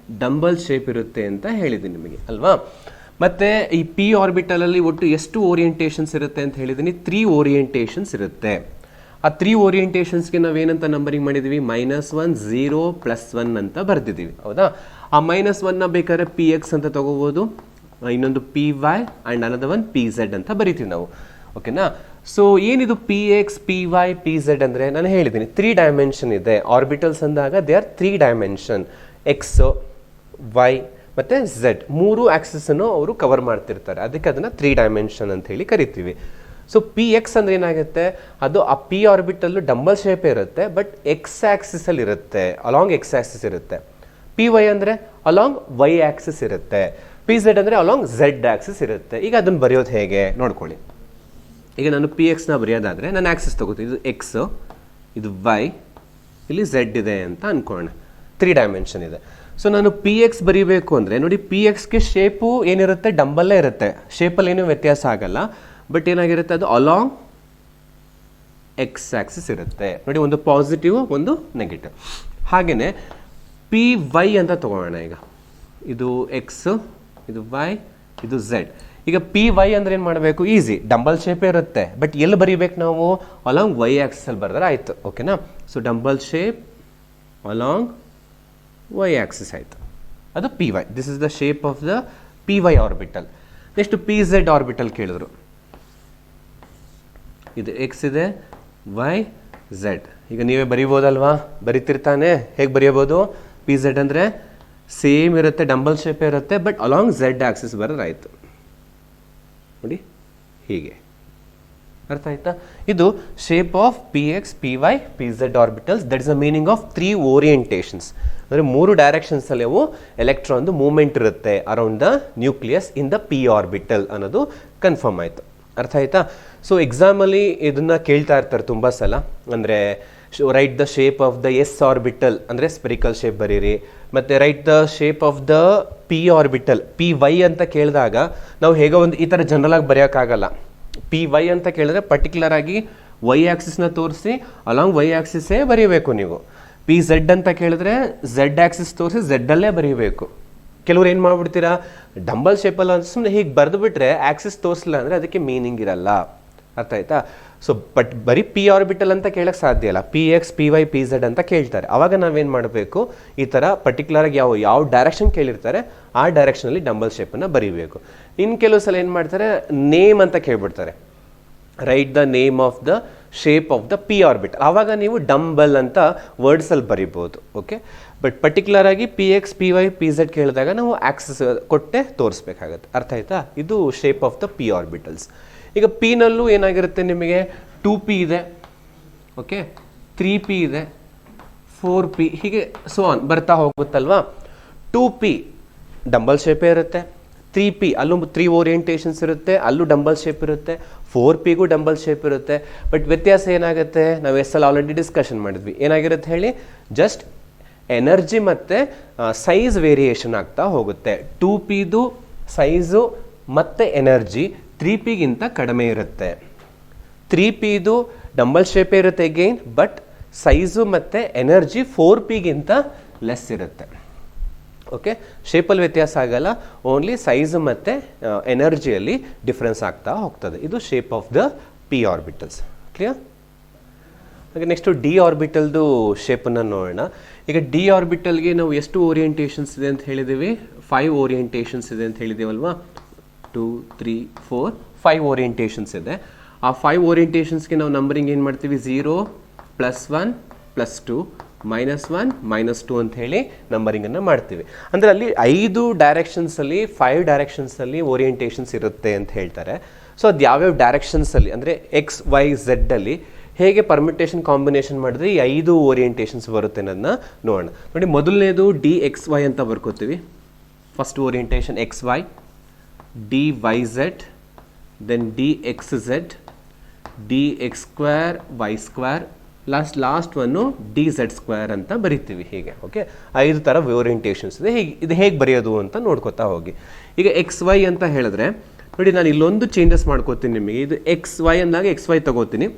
ಡಂಬಲ್ ಶೇಪ್ ಇರುತ್ತೆ ಅಂತ ಹೇಳಿದ್ದೀನಿ ನಿಮಗೆ ಅಲ್ವಾ. ಮತ್ತು ಈ ಪಿ ಆರ್ಬಿಟಲಲ್ಲಿ ಒಟ್ಟು ಎಷ್ಟು ಓರಿಯೆಂಟೇಷನ್ಸ್ ಇರುತ್ತೆ ಅಂತ ಹೇಳಿದ್ದೀನಿ? 3 ಓರಿಯೆಂಟೇಷನ್ಸ್ ಇರುತ್ತೆ. ಆ 3 ಓರಿಯೆಂಟೇಷನ್ಸ್ಗೆ ನಾವೇನಂತ ನಂಬರಿಂಗ್ ಮಾಡಿದ್ದೀವಿ? -1, 0, +1 ಅಂತ ಬರೆದಿದ್ದೀವಿ. ಹೌದಾ? ಆ -1ನ ಬೇಕಾದ್ರೆ px ಅಂತ ತಗೋಬೋದು, ಇನ್ನೊಂದು py and another one pz ಅಂತ ಬರಿತೀವಿ ನಾವು. ಓಕೆನಾ? ಸೊ ಏನಿದು px, py, pz ಅಂದರೆ ನಾನು ಹೇಳಿದ್ದೀನಿ 3 ಡೈಮೆನ್ಷನ್ ಇದೆ. ಆರ್ಬಿಟಲ್ಸ್ ಅಂದಾಗ they are 3 dimension. X, Y ಮತ್ತು ಝೆಡ್ 3 ಆಕ್ಸಿಸನ್ನು ಅವರು ಕವರ್ ಮಾಡ್ತಿರ್ತಾರೆ. ಅದಕ್ಕೆ ಅದನ್ನು 3 ಡೈಮೆನ್ಷನ್ ಅಂತ ಹೇಳಿ ಕರಿತೀವಿ. ಸೊ ಪಿ ಎಕ್ಸ್ ಅಂದರೆ ಏನಾಗುತ್ತೆ? ಅದು ಆ ಪಿ ಆರ್ಬಿಟಲ್ಲು ಡಂಬಲ್ ಶೇಪೇ ಇರುತ್ತೆ, ಬಟ್ ಎಕ್ಸ್ ಆಕ್ಸಿಸಲ್ಲಿ ಇರುತ್ತೆ, ಅಲಾಂಗ್ ಎಕ್ಸ್ ಆಕ್ಸಿಸ್ ಇರುತ್ತೆ. ಪಿ ವೈ ಅಂದರೆ ಅಲಾಂಗ್ ವೈ ಆಕ್ಸಿಸ್ ಇರುತ್ತೆ. ಪಿ ಝೆಡ್ ಅಂದರೆ ಅಲಾಂಗ್ ಝೆಡ್ ಆಕ್ಸಿಸ್ ಇರುತ್ತೆ. ಈಗ ಅದನ್ನು ಬರೆಯೋದು ಹೇಗೆ ನೋಡ್ಕೊಳ್ಳಿ. ಈಗ ನಾನು ಪಿ ಎಕ್ಸ್ನ ಬರೆಯೋದಾದರೆ ನಾನು ಆಕ್ಸಿಸ್ ತಗೋತೀನಿ. ಇದು ಎಕ್ಸ್, ಇದು ವೈ, ಇಲ್ಲಿ ಝೆಡ್ ಇದೆ ಅಂತ ಅಂದ್ಕೊಳ್ಳೋಣ. 3 ಡೈಮೆನ್ಷನ್ ಇದೆ. ಸೊ ನಾನು ಪಿ ಎಕ್ಸ್ ಬರೀಬೇಕು ಅಂದರೆ ನೋಡಿ, ಪಿ ಎಕ್ಸ್ಗೆ ಶೇಪು ಏನಿರುತ್ತೆ? ಡಂಬಲ್ಲೇ ಇರುತ್ತೆ. ಶೇಪಲ್ಲಿ ಏನೂ ವ್ಯತ್ಯಾಸ ಆಗಲ್ಲ, ಬಟ್ ಏನಾಗಿರುತ್ತೆ? ಅದು ಅಲಾಂಗ್ ಎಕ್ಸ್ ಆಕ್ಸಿಸ್ ಇರುತ್ತೆ. ನೋಡಿ, ಒಂದು ಪಾಸಿಟಿವ್, ಒಂದು ನೆಗೆಟಿವ್. ಹಾಗೆಯೇ ಪಿ ವೈ ಅಂತ ತಗೊಳ್ಳೋಣ. ಈಗ ಇದು ಎಕ್ಸ್, ಇದು ವೈ, ಇದು ಝೆಡ್. ಈಗ ಪಿ ವೈ ಅಂದರೆ ಏನು ಮಾಡಬೇಕು? ಈಸಿ, ಡಂಬಲ್ ಶೇಪೇ ಇರುತ್ತೆ, ಬಟ್ ಎಲ್ಲಿ ಬರೀಬೇಕು ನಾವು? ಅಲಾಂಗ್ ವೈ ಆಕ್ಸಿಸಲ್ಲಿ ಬರೆದ್ರೆ ಆಯಿತು. ಓಕೆನಾ? So dumbbell shape along Y axis ಆಯಿತು, ಅದು P Y. This is the shape of the P Y orbital. Next P Z orbital ಕೇಳಿದ್ರು. ಇದು ಎಕ್ಸ್ ಇದೆ, ವೈ, ಝೆಡ್. ಈಗ ನೀವೇ ಬರೀಬೋದಲ್ವಾ? ಬರೀತಿರ್ತಾನೆ. ಹೇಗೆ ಬರೆಯಬಹುದು? ಪಿ ಝೆಡ್ ಅಂದರೆ ಸೇಮ್ ಇರುತ್ತೆ, ಡಂಬಲ್ ಶೇಪೇ ಇರುತ್ತೆ, ಬಟ್ ಅಲಾಂಗ್ ಝೆಡ್ ಆಕ್ಸಿಸ್ ಬರೋದು ಆಯಿತು. ನೋಡಿ ಹೀಗೆ. ಅರ್ಥ ಆಯ್ತಾ? ಇದು shape of P X, P Y, P Z orbitals. That is the meaning of 3 orientations. ಅಂದರೆ 3 ಡೈರೆಕ್ಷನ್ಸಲ್ಲಿ ಅವು ಎಲೆಕ್ಟ್ರಾನ್ದು ಮೂವ್ಮೆಂಟ್ ಇರುತ್ತೆ around the nucleus in the P orbital ಅನ್ನೋದು ಕನ್ಫರ್ಮ್ ಆಯಿತು. ಅರ್ಥ ಆಯ್ತಾ? ಸೊ ಎಕ್ಸಾಮಲ್ಲಿ ಇದನ್ನು ಕೇಳ್ತಾ ಇರ್ತಾರೆ ತುಂಬ ಸಲ. ಅಂದರೆ write the shape of the S orbital ಅಂದರೆ ಸ್ಪೆರಿಕಲ್ ಶೇಪ್ ಬರೀರಿ, ಮತ್ತು write the shape of the P orbital, P Y ಅಂತ ಕೇಳಿದಾಗ ನಾವು ಹೇಗೋ ಒಂದು ಈ ಥರ ಜನರಲ್ ಆಗಿ ಬರೆಯೋಕ್ಕಾಗಲ್ಲ. ಪಿ ವೈ ಅಂತ ಕೇಳಿದ್ರೆ ಪರ್ಟಿಕ್ಯುಲರ್ ಆಗಿ ವೈ ಆಕ್ಸಿಸ್ನ ತೋರಿಸಿ ಅಲಾಂಗ್ ವೈ ಆಕ್ಸಿಸೇ ಬರೀಬೇಕು ನೀವು. ಪಿ ಝೆಡ್ ಅಂತ ಕೇಳಿದ್ರೆ ಝೆಡ್ ಆಕ್ಸಿಸ್ ತೋರಿಸಿ ಝೆಡ್ಡಲ್ಲೇ ಬರೀಬೇಕು. ಕೆಲವ್ರು ಏನು ಮಾಡ್ಬಿಡ್ತೀರಾ? ಡಂಬಲ್ ಶೇಪಲ್ಲಿ ಸುಮ್ಮನೆ ಹೀಗೆ ಬರೆದು ಬಿಟ್ರೆ ಆಕ್ಸಿಸ್ ತೋರಿಸಲಿಲ್ಲ ಅಂದರೆ ಅದಕ್ಕೆ ಮೀನಿಂಗ್ ಇರಲ್ಲ. ಅರ್ಥ ಆಯ್ತಾ? ಸೊ ಬಟ್ ಬರೀ ಪಿ ಆರ್ಬಿಟಲ್ ಅಂತ ಕೇಳಕ್ಕೆ ಸಾಧ್ಯ ಇಲ್ಲ. P X, P Y, P Z ಅಂತ ಕೇಳ್ತಾರೆ. ಆವಾಗ ನಾವೇನು ಮಾಡಬೇಕು? ಈ ಥರ ಪರ್ಟಿಕ್ಯುಲರಾಗಿ ಯಾವ ಡೈರೆಕ್ಷನ್ ಕೇಳಿರ್ತಾರೆ ಆ ಡೈರೆಕ್ಷನಲ್ಲಿ ಡಂಬಲ್ ಶೇಪನ್ನು ಬರೀಬೇಕು. ಇನ್ನು ಕೆಲವು ಸಲ ಏನು ಮಾಡ್ತಾರೆ? ನೇಮ್ ಅಂತ ಕೇಳ್ಬಿಡ್ತಾರೆ. Write the name of the shape of the P orbital. ಆವಾಗ ನೀವು ಡಂಬಲ್ ಅಂತ ವರ್ಡ್ಸಲ್ಲಿ ಬರಿಬೋದು. ಓಕೆ, ಬಟ್ ಪರ್ಟಿಕ್ಯುಲರ್ ಆಗಿ P X, P Y, P Z ಕೇಳಿದಾಗ ನಾವು ಆಕ್ಸಿಸ್ ಕೊಟ್ಟೆ ತೋರಿಸ್ಬೇಕಾಗತ್ತೆ. ಅರ್ಥ ಆಯ್ತಾ? ಇದು shape of the P orbitals. ಈಗ ಪಿನಲ್ಲೂ ಏನಾಗಿರುತ್ತೆ ನಿಮಗೆ? 2p ಇದೆ, ಓಕೆ, 3p ಇದೆ, 4p, ಹೀಗೆ ಸೊ ಆನ್ ಬರ್ತಾ ಹೋಗುತ್ತಲ್ವಾ. 2p ಡಂಬಲ್ ಶೇಪೇ ಇರುತ್ತೆ, 3p ಅಲ್ಲೂ 3 ಓರಿಯೆಂಟೇಷನ್ಸ್ ಇರುತ್ತೆ, ಅಲ್ಲೂ ಡಂಬಲ್ ಶೇಪ್ ಇರುತ್ತೆ, 4pಗೂ ಡಂಬಲ್ ಶೇಪ್ ಇರುತ್ತೆ. ಬಟ್ ವ್ಯತ್ಯಾಸ ಏನಾಗುತ್ತೆ? ನಾವು ಎಸ್ಸಲ್ಲಿ ಆಲ್ರೆಡಿ ಡಿಸ್ಕಷನ್ ಮಾಡಿದ್ವಿ. ಏನಾಗಿರುತ್ತೆ ಹೇಳಿ? ಜಸ್ಟ್ ಎನರ್ಜಿ ಮತ್ತು ಸೈಜ್ ವೇರಿಯೇಷನ್ ಆಗ್ತಾ ಹೋಗುತ್ತೆ. 2pದು ಸೈಜು ಮತ್ತು ಎನರ್ಜಿ 3pಗಿಂತ ಕಡಿಮೆ ಇರುತ್ತೆ. 3pದು ಡಂಬಲ್ ಶೇಪೇ ಇರುತ್ತೆ ಅಗೈನ್, ಬಟ್ ಸೈಜು ಮತ್ತು ಎನರ್ಜಿ 4pಗಿಂತ ಲೆಸ್ ಇರುತ್ತೆ. ಓಕೆ, ಶೇಪಲ್ಲಿ ವ್ಯತ್ಯಾಸ ಆಗಲ್ಲ, ಓನ್ಲಿ ಸೈಜು ಮತ್ತು ಎನರ್ಜಿಯಲ್ಲಿ ಡಿಫ್ರೆನ್ಸ್ ಆಗ್ತಾ ಹೋಗ್ತದೆ. ಇದು shape of the P orbitals. Clear? ಹಾಗೆ ನೆಕ್ಸ್ಟು ಡಿ ಆರ್ಬಿಟಲ್ದು ಶೇಪನ್ನು ನೋಡೋಣ. ಈಗ ಡಿ ಆರ್ಬಿಟಲ್ಗೆ ನಾವು ಎಷ್ಟು ಓರಿಯೆಂಟೇಷನ್ಸ್ ಇದೆ ಅಂತ ಹೇಳಿದ್ದೀವಿ? 5 ಓರಿಯೆಂಟೇಷನ್ಸ್ ಇದೆ ಅಂತ ಹೇಳಿದ್ದೀವಲ್ವಾ? 2 3 4 5 ಓರಿಯೆಂಟೇಷನ್ಸ್ ಇದೆ. ಆ 5 ಓರಿಯೆಂಟೇಷನ್ಸ್ಗೆ ನಾವು ನಂಬರಿಂಗ್ ಏನು ಮಾಡ್ತೀವಿ? 0 +1 +2 -1 -2 ಅಂತ ಹೇಳಿ ನಂಬರಿಂಗನ್ನು ಮಾಡ್ತೀವಿ. ಅಂದರೆ ಅಲ್ಲಿ 5 ಡೈರೆಕ್ಷನ್ಸಲ್ಲಿ 5 ಡೈರೆಕ್ಷನ್ಸಲ್ಲಿ ಓರಿಯೆಂಟೇಷನ್ಸ್ ಇರುತ್ತೆ ಅಂತ ಹೇಳ್ತಾರೆ. ಸೊ ಅದು ಯಾವ್ಯಾವ ಡೈರೆಕ್ಷನ್ಸಲ್ಲಿ ಅಂದರೆ ಎಕ್ಸ್ ವೈ ಝೆಡ್ಡಲ್ಲಿ ಹೇಗೆ ಪರ್ಮಿಟೇಷನ್ ಕಾಂಬಿನೇಷನ್ ಮಾಡಿದ್ರೆ ಈ 5 ಓರಿಯೆಂಟೇಷನ್ಸ್ ಬರುತ್ತೆ ಅನ್ನೋದನ್ನ ನೋಡೋಣ. ನೋಡಿ, ಮೊದಲನೇದು ಡಿ ಎಕ್ಸ್ ವೈ ಅಂತ ಬರ್ಕೋತೀವಿ. First orientation X Y, D Y Z, then D X Z, D X square Y square, last one D Z square ಅಂತ ಬರಿತೀವಿ ಹೀಗೆ. ಓಕೆ, 5 ಥರ ಓರಿಯೆಂಟೇಷನ್ಸ್ ಇದೆ. ಇದು ಹೇಗೆ ಬರೆಯೋದು ಅಂತ ನೋಡ್ಕೊತಾ ಹೋಗಿ. ಈಗ ಎಕ್ಸ್ ವೈ ಅಂತ ಹೇಳಿದ್ರೆ ನೋಡಿ, ನಾನು ಇಲ್ಲೊಂದು ಚೇಂಜಸ್ ಮಾಡ್ಕೋತೀನಿ ನಿಮಗೆ. ಇದು ಎಕ್ಸ್ ವೈ ಅಂದಾಗ ಎಕ್ಸ್ ವೈ ತಗೋತೀನಿ.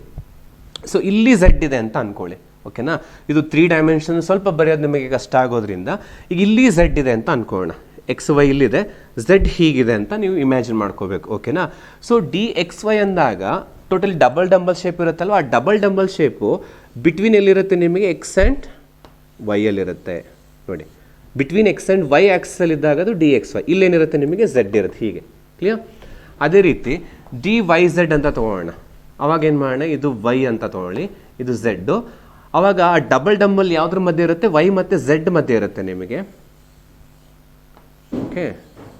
ಸೊ ಇಲ್ಲಿ ಝೆಡ್ ಇದೆ ಅಂತ ಅನ್ಕೊಳ್ಳಿ. ಓಕೆನಾ? ಇದು 3 ಡೈಮೆನ್ಷನ್ ಸ್ವಲ್ಪ ಬರೆಯೋದು ನಿಮಗೆ ಕಷ್ಟ ಆಗೋದ್ರಿಂದ ಈಗ ಇಲ್ಲಿ ಝೆಡ್ ಇದೆ ಅಂತ ಅನ್ಕೊಳ್ಳೋಣ. ಎಕ್ಸ್ ವೈ ಇಲ್ಲಿದೆ, ಝೆಡ್ ಹೀಗಿದೆ ಅಂತ ನೀವು ಇಮ್ಯಾಜಿನ್ ಮಾಡ್ಕೋಬೇಕು. ಓಕೆನಾ? ಸೊ ಡಿ ಎಕ್ಸ್ ವೈ ಅಂದಾಗ ಟೋಟಲಿ ಡಬಲ್ ಶೇಪ್ ಇರುತ್ತಲ್ವ, ಆ ಡಬಲ್ ಶೇಪು ಬಿಟ್ವೀನ್ ಎಲ್ಲಿರುತ್ತೆ ನಿಮಗೆ? ಎಕ್ಸ್ ಆ್ಯಂಡ್ ವೈಯಲ್ಲಿರುತ್ತೆ. ನೋಡಿ, ಬಿಟ್ವೀನ್ ಎಕ್ಸ್ ಆ್ಯಂಡ್ ವೈ ಆ್ಯಕ್ಸಲ್ಲಿ ಇದ್ದಾಗ ಅದು ಡಿ ಎಕ್ಸ್ ವೈ, ಇಲ್ಲೇನಿರುತ್ತೆ ನಿಮಗೆ? ಝೆಡ್ ಇರುತ್ತೆ. ಹೀಗೆ ಕ್ಲಿಯರ್? ಅದೇ ರೀತಿ ಡಿ ವೈ ಝೆಡ್ ಅಂತ ತೊಗೊಳ್ಳೋಣ. ಅವಾಗ ಏನು ಮಾಡೋಣ? ಇದು ವೈ ಅಂತ ತೊಗೊಳ್ಳಿ, ಇದು ಝೆಡ್ಡು. ಅವಾಗ ಆ ಡಬಲ್ ಯಾವುದ್ರ ಮಧ್ಯೆ ಇರುತ್ತೆ? ವೈ ಮತ್ತು ಝೆಡ್ ಮಧ್ಯೆ ಇರುತ್ತೆ ನಿಮಗೆ. ಓಕೆ,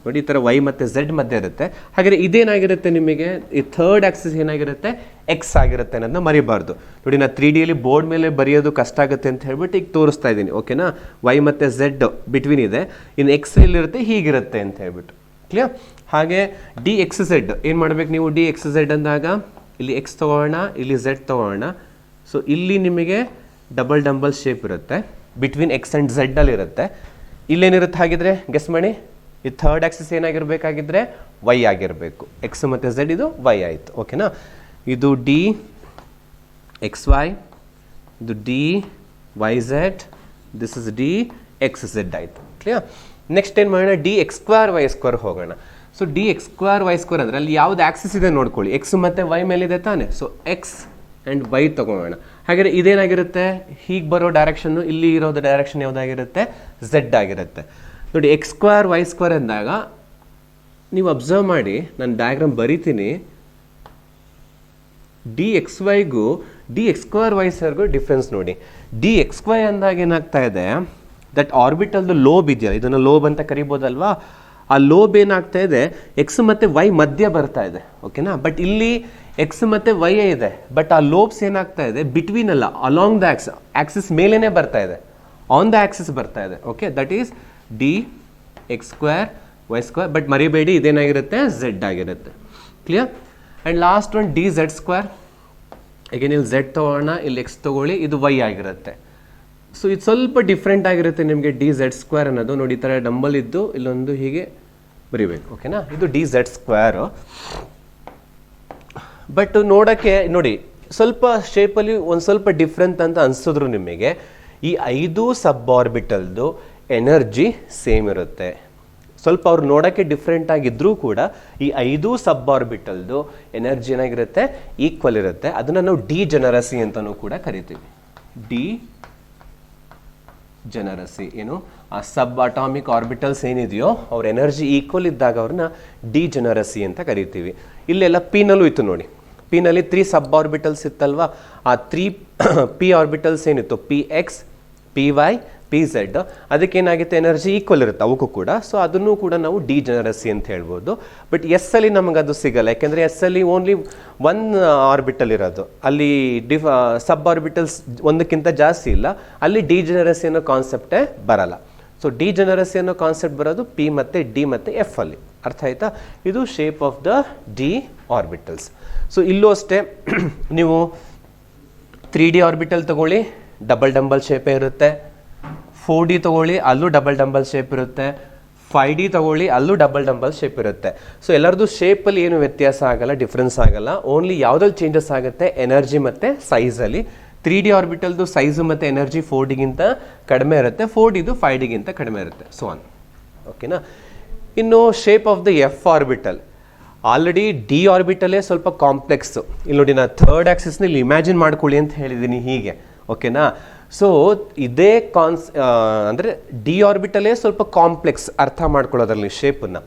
ನೋಡಿ, ಈ ಥರ ವೈ ಮತ್ತು ಝೆಡ್ ಮಧ್ಯೆ ಇರುತ್ತೆ. ಹಾಗಾದರೆ ಇದೇನಾಗಿರುತ್ತೆ ನಿಮಗೆ? ಈ ಥರ್ಡ್ ಆಕ್ಸಿಸ್ ಏನಾಗಿರುತ್ತೆ? ಎಕ್ಸ್ ಆಗಿರುತ್ತೆ ಅನ್ನೋದನ್ನ ಮರಿಬಾರ್ದು. ನೋಡಿ, ನಾನು 3Dಯಲ್ಲಿ ಬೋರ್ಡ್ ಮೇಲೆ ಬರೆಯೋದು ಕಷ್ಟ ಆಗುತ್ತೆ ಅಂತ ಹೇಳ್ಬಿಟ್ಟು ಈಗ ತೋರಿಸ್ತಾ ಇದ್ದೀನಿ. ಓಕೆನಾ? ವೈ ಮತ್ತು ಝೆಡ್ ಬಿಟ್ವೀನ್ ಇದೆ, ಇನ್ನು ಎಕ್ಸ್ ಎಲ್ಲಿರುತ್ತೆ? ಹೀಗಿರುತ್ತೆ ಅಂತ ಹೇಳ್ಬಿಟ್ಟು. ಕ್ಲಿಯರ್? ಹಾಗೆ ಡಿ ಎಕ್ಸ್ ಝೆಡ್ ಏನು ಮಾಡಬೇಕು ನೀವು? ಡಿ ಎಕ್ಸ್ ಝೆಡ್ ಅಂದಾಗ ಇಲ್ಲಿ ಎಕ್ಸ್ ತೊಗೊಳ್ಳೋಣ, ಇಲ್ಲಿ ಝೆಡ್ ತೊಗೊಳ್ಳೋಣ. ಸೊ ಇಲ್ಲಿ ನಿಮಗೆ ಡಬಲ್ ಶೇಪ್ ಇರುತ್ತೆ, ಬಿಟ್ವೀನ್ ಎಕ್ಸ್ ಆ್ಯಂಡ್ ಝೆಡ್ಡಲ್ಲಿ ಇರುತ್ತೆ. ಇಲ್ಲೇನಿರುತ್ತೆ ಹಾಗಿದ್ರೆ? ಗೆಸ್ ಮಾಡಿ. ಈ ಥರ್ಡ್ ಆಕ್ಸಿಸ್ ಏನಾಗಿರಬೇಕಾಗಿದ್ರೆ ವೈ ಆಗಿರಬೇಕು. ಎಕ್ಸ್ ಮತ್ತು ಝೆಡ್, ಇದು ವೈ ಆಯಿತು. ಓಕೆನಾ? ಇದು ಡಿ ಎಕ್ಸ್ ವೈ, ಇದು D Y Z, this is D X Z ಆಯಿತು. ಕ್ಲಿಯರ್? ನೆಕ್ಸ್ಟ್ ಏನು ಮಾಡೋಣ? D X square Y square ಹೋಗೋಣ. So D X square Y square ಅಂದರೆ ಅಲ್ಲಿ ಯಾವ್ದು ಆಕ್ಸಿಸ್ ಇದೆ ನೋಡ್ಕೊಳ್ಳಿ. ಎಕ್ಸ್ ಮತ್ತು ವೈ ಮೇಲಿದೆ ತಾನೆ. ಸೊ ಎಕ್ಸ್ ಆ್ಯಂಡ್ ವೈ ತೊಗೊಳ್ಳೋಣ. ಹಾಗಾದರೆ ಇದೇನಾಗಿರುತ್ತೆ? ಹೀಗೆ ಬರೋ ಡೈರೆಕ್ಷನ್ನು, ಇಲ್ಲಿ ಇರೋದು ಡೈರೆಕ್ಷನ್ ಯಾವುದಾಗಿರುತ್ತೆ? ಝೆಡ್ ಆಗಿರುತ್ತೆ. ನೋಡಿ, ಎಕ್ಸ್ ಸ್ಕ್ವೇರ್ ವೈ ಸ್ಕ್ವೇರ್ ಅಂದಾಗ ನೀವು ಅಬ್ಸರ್ವ್ ಮಾಡಿ, ನಾನು ಡಯಾಗ್ರಾಮ್ ಬರಿತೀನಿ. ಡಿ ಎಕ್ಸ್ ವೈಗೂ ಡಿ ಎಕ್ಸ್ ಸ್ಕ್ವೇರ್ ವೈ ಸ್ಕ್ವೇರ್ಗೂ ಡಿಫ್ರೆನ್ಸ್ ನೋಡಿ. ಡಿ ಎಕ್ಸ್ ವೈ ಅಂದಾಗ ಏನಾಗ್ತಾ ಇದೆ? ದಟ್ ಆರ್ಬಿಟಲ್ದು ಲೋಬ್ ಇದೆಯಲ್ಲ, ಇದನ್ನು ಲೋಬ್ ಅಂತ ಕರಿಬೋದಲ್ವಾ? ಆ ಲೋಬ್ ಏನಾಗ್ತಾ ಇದೆ? ಎಕ್ಸ್ ಮತ್ತು ವೈ ಮಧ್ಯ ಬರ್ತಾ ಇದೆ. ಓಕೆನಾ? ಬಟ್ ಇಲ್ಲಿ ಎಕ್ಸ್ ಮತ್ತು ವೈ ಇದೆ, ಬಟ್ ಆ ಲೋಬ್ಸ್ ಏನಾಗ್ತಾ ಇದೆ? ಬಿಟ್ವೀನ್ ಅಲ್ಲ, ಅಲಾಂಗ್ ದ ಆಕ್ಸಿಸ್ ಮೇಲೇನೆ ಬರ್ತಾ ಇದೆ, ಆನ್ ದ ಆಕ್ಸಿಸ್ ಬರ್ತಾ ಇದೆ. Okay, that is D X square Y square. But ಮರಿಬೇಡಿ, ಇದೇನಾಗಿರುತ್ತೆ? ಝೆಡ್ ಆಗಿರುತ್ತೆ. Clear? And last one D Z square. Again ಇಲ್ಲಿ ಝೆಡ್ ತೊಗೊಳ್ಳೋಣ, ಇಲ್ಲಿ ಎಕ್ಸ್ ತೊಗೊಳ್ಳಿ, ಇದು ವೈ ಆಗಿರುತ್ತೆ. ಸೊ ಇದು ಸ್ವಲ್ಪ ಡಿಫ್ರೆಂಟ್ ಆಗಿರುತ್ತೆ ನಿಮಗೆ. ಡಿ ಝೆಡ್ ಸ್ಕ್ವೇರ್ ಅನ್ನೋದು ನೋಡಿ, ಈ ಥರ ಡಂಬಲ್ ಇದ್ದು ಇಲ್ಲೊಂದು ಹೀಗೆ ಬರಿಬೇಕು. ಓಕೆನಾ? ಇದು ಡಿ ಝೆಡ್ ಸ್ಕ್ವೇರು. ಬಟ್ ನೋಡೋಕ್ಕೆ ನೋಡಿ, ಸ್ವಲ್ಪ ಶೇಪಲ್ಲಿ ಒಂದು ಸ್ವಲ್ಪ ಡಿಫ್ರೆಂಟ್ ಅಂತ ಅನಿಸಿದ್ರು ನಿಮಗೆ. ಈ 5 ಸಬ್ ಆರ್ಬಿಟಲ್ದು ಎನರ್ಜಿ ಸೇಮ್ ಇರುತ್ತೆ. ಸ್ವಲ್ಪ ಅವ್ರು ನೋಡೋಕ್ಕೆ ಡಿಫ್ರೆಂಟ್ ಆಗಿದ್ರೂ ಕೂಡ ಈ 5 ಸಬ್ ಆರ್ಬಿಟಲ್ದು ಎನರ್ಜಿ ಏನಾಗಿರುತ್ತೆ? ಈಕ್ವಲ್ ಇರುತ್ತೆ. ಅದನ್ನು ನಾವು ಡಿ ಜನರಸಿ ಅಂತಲೂ ಕೂಡ ಕರಿತೀವಿ. ಡಿ ಜನರಸಿ ಏನು? ಆ ಸಬ್ ಅಟಾಮಿಕ್ ಆರ್ಬಿಟಲ್ಸ್ ಏನಿದೆಯೋ ಅವ್ರ ಎನರ್ಜಿ ಈಕ್ವಲ್ ಇದ್ದಾಗ ಅವ್ರನ್ನ ಡಿ ಜನರಸಿ ಅಂತ ಕರಿತೀವಿ. ಇಲ್ಲೆಲ್ಲ ಪಿನಲ್ಲೂ ಇತ್ತು ನೋಡಿ. ಪಿನಲ್ಲಿ 3 ಸಬ್ ಆರ್ಬಿಟಲ್ಸ್ ಇತ್ತಲ್ವಾ? ಆ 3 ಪಿ ಆರ್ಬಿಟಲ್ಸ್ ಏನಿತ್ತು? P X, P Y, P Z, ಅದಕ್ಕೇನಾಗುತ್ತೆ? ಎನರ್ಜಿ ಈಕ್ವಲ್ ಇರುತ್ತೆ ಅವಕ್ಕೂ ಕೂಡ. ಸೊ ಅದನ್ನು ಕೂಡ ನಾವು ಡಿ ಜನರಸಿ ಅಂತ ಹೇಳ್ಬೋದು. ಬಟ್ ಎಸ್ ಅಲ್ಲಿ ನಮಗೆ ಅದು ಸಿಗಲ್ಲ, ಯಾಕೆಂದರೆ ಎಸ್ ಅಲ್ಲಿ ಓನ್ಲಿ 1 ಆರ್ಬಿಟಲ್ ಇರೋದು. ಅಲ್ಲಿ ಸಬ್ ಆರ್ಬಿಟಲ್ಸ್ ಒಂದಕ್ಕಿಂತ ಜಾಸ್ತಿ ಇಲ್ಲ. ಅಲ್ಲಿ ಡಿ ಜನರಸಿ ಅನ್ನೋ ಕಾನ್ಸೆಪ್ಟೇ ಬರಲ್ಲ. ಸೊ ಡಿ ಜನರಸಿ ಅನ್ನೋ ಕಾನ್ಸೆಪ್ಟ್ ಬರೋದು ಪಿ ಮತ್ತು ಡಿ ಮತ್ತು ಎಫ್ ಅಲ್ಲಿ. ಅರ್ಥ ಆಯ್ತಾ? ಇದು shape of the D orbitals. So ಇಲ್ಲೂ ಅಷ್ಟೇ, ನೀವು 3D ಆರ್ಬಿಟಲ್ ತಗೊಳ್ಳಿ, ಡಬಲ್ ಶೇಪೇ ಇರುತ್ತೆ. 4D ತಗೊಳ್ಳಿ, ಅಲ್ಲೂ ಡಬಲ್ ಶೇಪ್ ಇರುತ್ತೆ. 5D ತಗೊಳ್ಳಿ, ಅಲ್ಲೂ ಡಬಲ್ ಶೇಪ್ ಇರುತ್ತೆ. ಸೊ ಎಲ್ಲರದ್ದು ಶೇಪಲ್ಲಿ ಏನು ವ್ಯತ್ಯಾಸ ಆಗಲ್ಲ, ಡಿಫ್ರೆನ್ಸ್ ಆಗಲ್ಲ. ಓನ್ಲಿ ಯಾವುದ್ರಲ್ಲಿ ಚೇಂಜಸ್ ಆಗುತ್ತೆ? ಎನರ್ಜಿ ಮತ್ತು ಸೈಜಲ್ಲಿ. 3D ಆರ್ಬಿಟಲ್ದು ಸೈಜು ಮತ್ತು ಎನರ್ಜಿ 4Dಗಿಂತ ಕಡಿಮೆ ಇರುತ್ತೆ, 4Dದು 5Dಗಿಂತ ಕಡಿಮೆ ಇರುತ್ತೆ. So on. ಓಕೆನಾ? ಇನ್ನು shape of the F orbital. Already D ಆರ್ಬಿಟಲೇ ಸ್ವಲ್ಪ ಕಾಂಪ್ಲೆಕ್ಸ್. ಇಲ್ಲಿ ನೋಡಿ, ನಾನು ಥರ್ಡ್ ಆಕ್ಸಿಸ್ನಲ್ಲಿ ಇಮ್ಯಾಜಿನ್ ಮಾಡ್ಕೊಳ್ಳಿ ಅಂತ ಹೇಳಿದ್ದೀನಿ ಹೀಗೆ, ಓಕೆನಾ. ಸೊ ಇದೇ ಅಂದರೆ ಡಿ ಆರ್ಬಿಟಲೇ ಸ್ವಲ್ಪ ಕಾಂಪ್ಲೆಕ್ಸ್ ಅರ್ಥ ಮಾಡ್ಕೊಳ್ಳೋದ್ರಲ್ಲಿ ಶೇಪನ್ನು.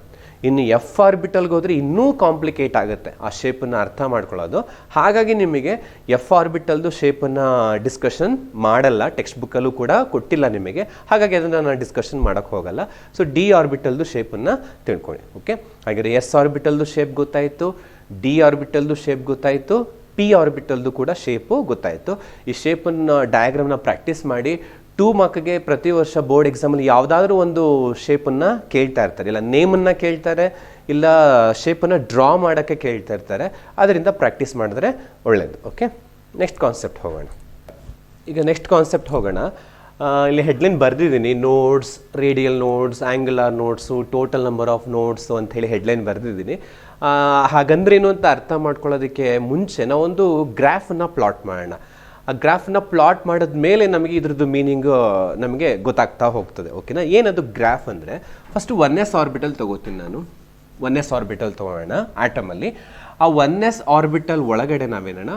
ಇನ್ನು ಎಫ್ ಆರ್ಬಿಟಲ್ಗೆ ಹೋದರೆ ಇನ್ನೂ ಕಾಂಪ್ಲಿಕೇಟ್ ಆಗುತ್ತೆ ಆ ಶೇಪನ್ನು ಅರ್ಥ ಮಾಡ್ಕೊಳ್ಳೋದು. ಹಾಗಾಗಿ ನಿಮಗೆ ಎಫ್ ಆರ್ಬಿಟಲ್ದು ಶೇಪನ್ನು ಡಿಸ್ಕಷನ್ ಮಾಡಲ್ಲ, ಟೆಕ್ಸ್ಟ್ ಬುಕ್ಕಲ್ಲೂ ಕೂಡ ಕೊಟ್ಟಿಲ್ಲ ನಿಮಗೆ, ಹಾಗಾಗಿ ಅದನ್ನು ನಾನು ಡಿಸ್ಕಷನ್ ಮಾಡೋಕ್ಕೆ ಹೋಗಲ್ಲ. ಸೊ ಡಿ ಆರ್ಬಿಟಲ್ದು ಶೇಪನ್ನು ತಿಳ್ಕೊಳ್ಳಿ. ಓಕೆ, ಹಾಗಾದರೆ ಎಸ್ ಆರ್ಬಿಟಲ್ದು ಶೇಪ್ ಗೊತ್ತಾಯಿತು, ಡಿ ಆರ್ಬಿಟಲ್ದು ಶೇಪ್ ಗೊತ್ತಾಯಿತು, ಪಿ ಆರ್ಬಿಟಲ್ದು ಕೂಡ ಶೇಪು ಗೊತ್ತಾಯಿತು. ಈ ಶೇಪನ್ನು ಡಯಾಗ್ರಾಮ್ನ ಪ್ರಾಕ್ಟೀಸ್ ಮಾಡಿ 2 ಮಾರ್ಕ್ಗೆ ಪ್ರತಿ ವರ್ಷ ಬೋರ್ಡ್ ಎಕ್ಸಾಮಲ್ಲಿ ಯಾವುದಾದ್ರೂ ಒಂದು ಶೇಪನ್ನು ಕೇಳ್ತಾ ಇರ್ತಾರೆ, ಇಲ್ಲ ನೇಮನ್ನು ಕೇಳ್ತಾರೆ, ಇಲ್ಲ ಶೇಪನ್ನು ಡ್ರಾ ಮಾಡೋಕ್ಕೆ ಕೇಳ್ತಾ ಇರ್ತಾರೆ. ಅದರಿಂದ ಪ್ರಾಕ್ಟೀಸ್ ಮಾಡಿದ್ರೆ ಒಳ್ಳೆಯದು. ಓಕೆ, ನೆಕ್ಸ್ಟ್ ಕಾನ್ಸೆಪ್ಟ್ ಹೋಗೋಣ. ಈಗ ನೆಕ್ಸ್ಟ್ ಕಾನ್ಸೆಪ್ಟ್ ಹೋಗೋಣ. ಇಲ್ಲಿ ಹೆಡ್ಲೈನ್ ಬರೆದಿದ್ದೀನಿ, nodes, radial nodes, angular nodes, total number of nodes ಅಂಥೇಳಿ ಹೆಡ್ಲೈನ್ ಬರೆದಿದ್ದೀನಿ. ಹಾಗಂದ್ರೇನು ಅಂತ ಅರ್ಥ ಮಾಡ್ಕೊಳ್ಳೋದಕ್ಕೆ ಮುಂಚೆ ನಾವೊಂದು ಗ್ರಾಫನ್ನು ಪ್ಲಾಟ್ ಮಾಡೋಣ. ಆ ಗ್ರಾಫನ್ನ ಪ್ಲಾಟ್ ಮಾಡಿದ ಮೇಲೆ ನಮಗೆ ಇದ್ರದ್ದು ಮೀನಿಂಗು ನಮಗೆ ಗೊತ್ತಾಗ್ತಾ ಹೋಗ್ತದೆ. ಓಕೆನಾ, ಏನದು ಗ್ರಾಫ್ ಅಂದರೆ, ಫಸ್ಟು 1s ಆರ್ಬಿಟಲ್ ತೊಗೋತೀನಿ ನಾನು. 1s ಆರ್ಬಿಟಲ್ ತೊಗೊಳ್ಳೋಣ ಆಟಮಲ್ಲಿ. ಆ 1s ಆರ್ಬಿಟಲ್ ಒಳಗಡೆ ನಾವೇನೋಣ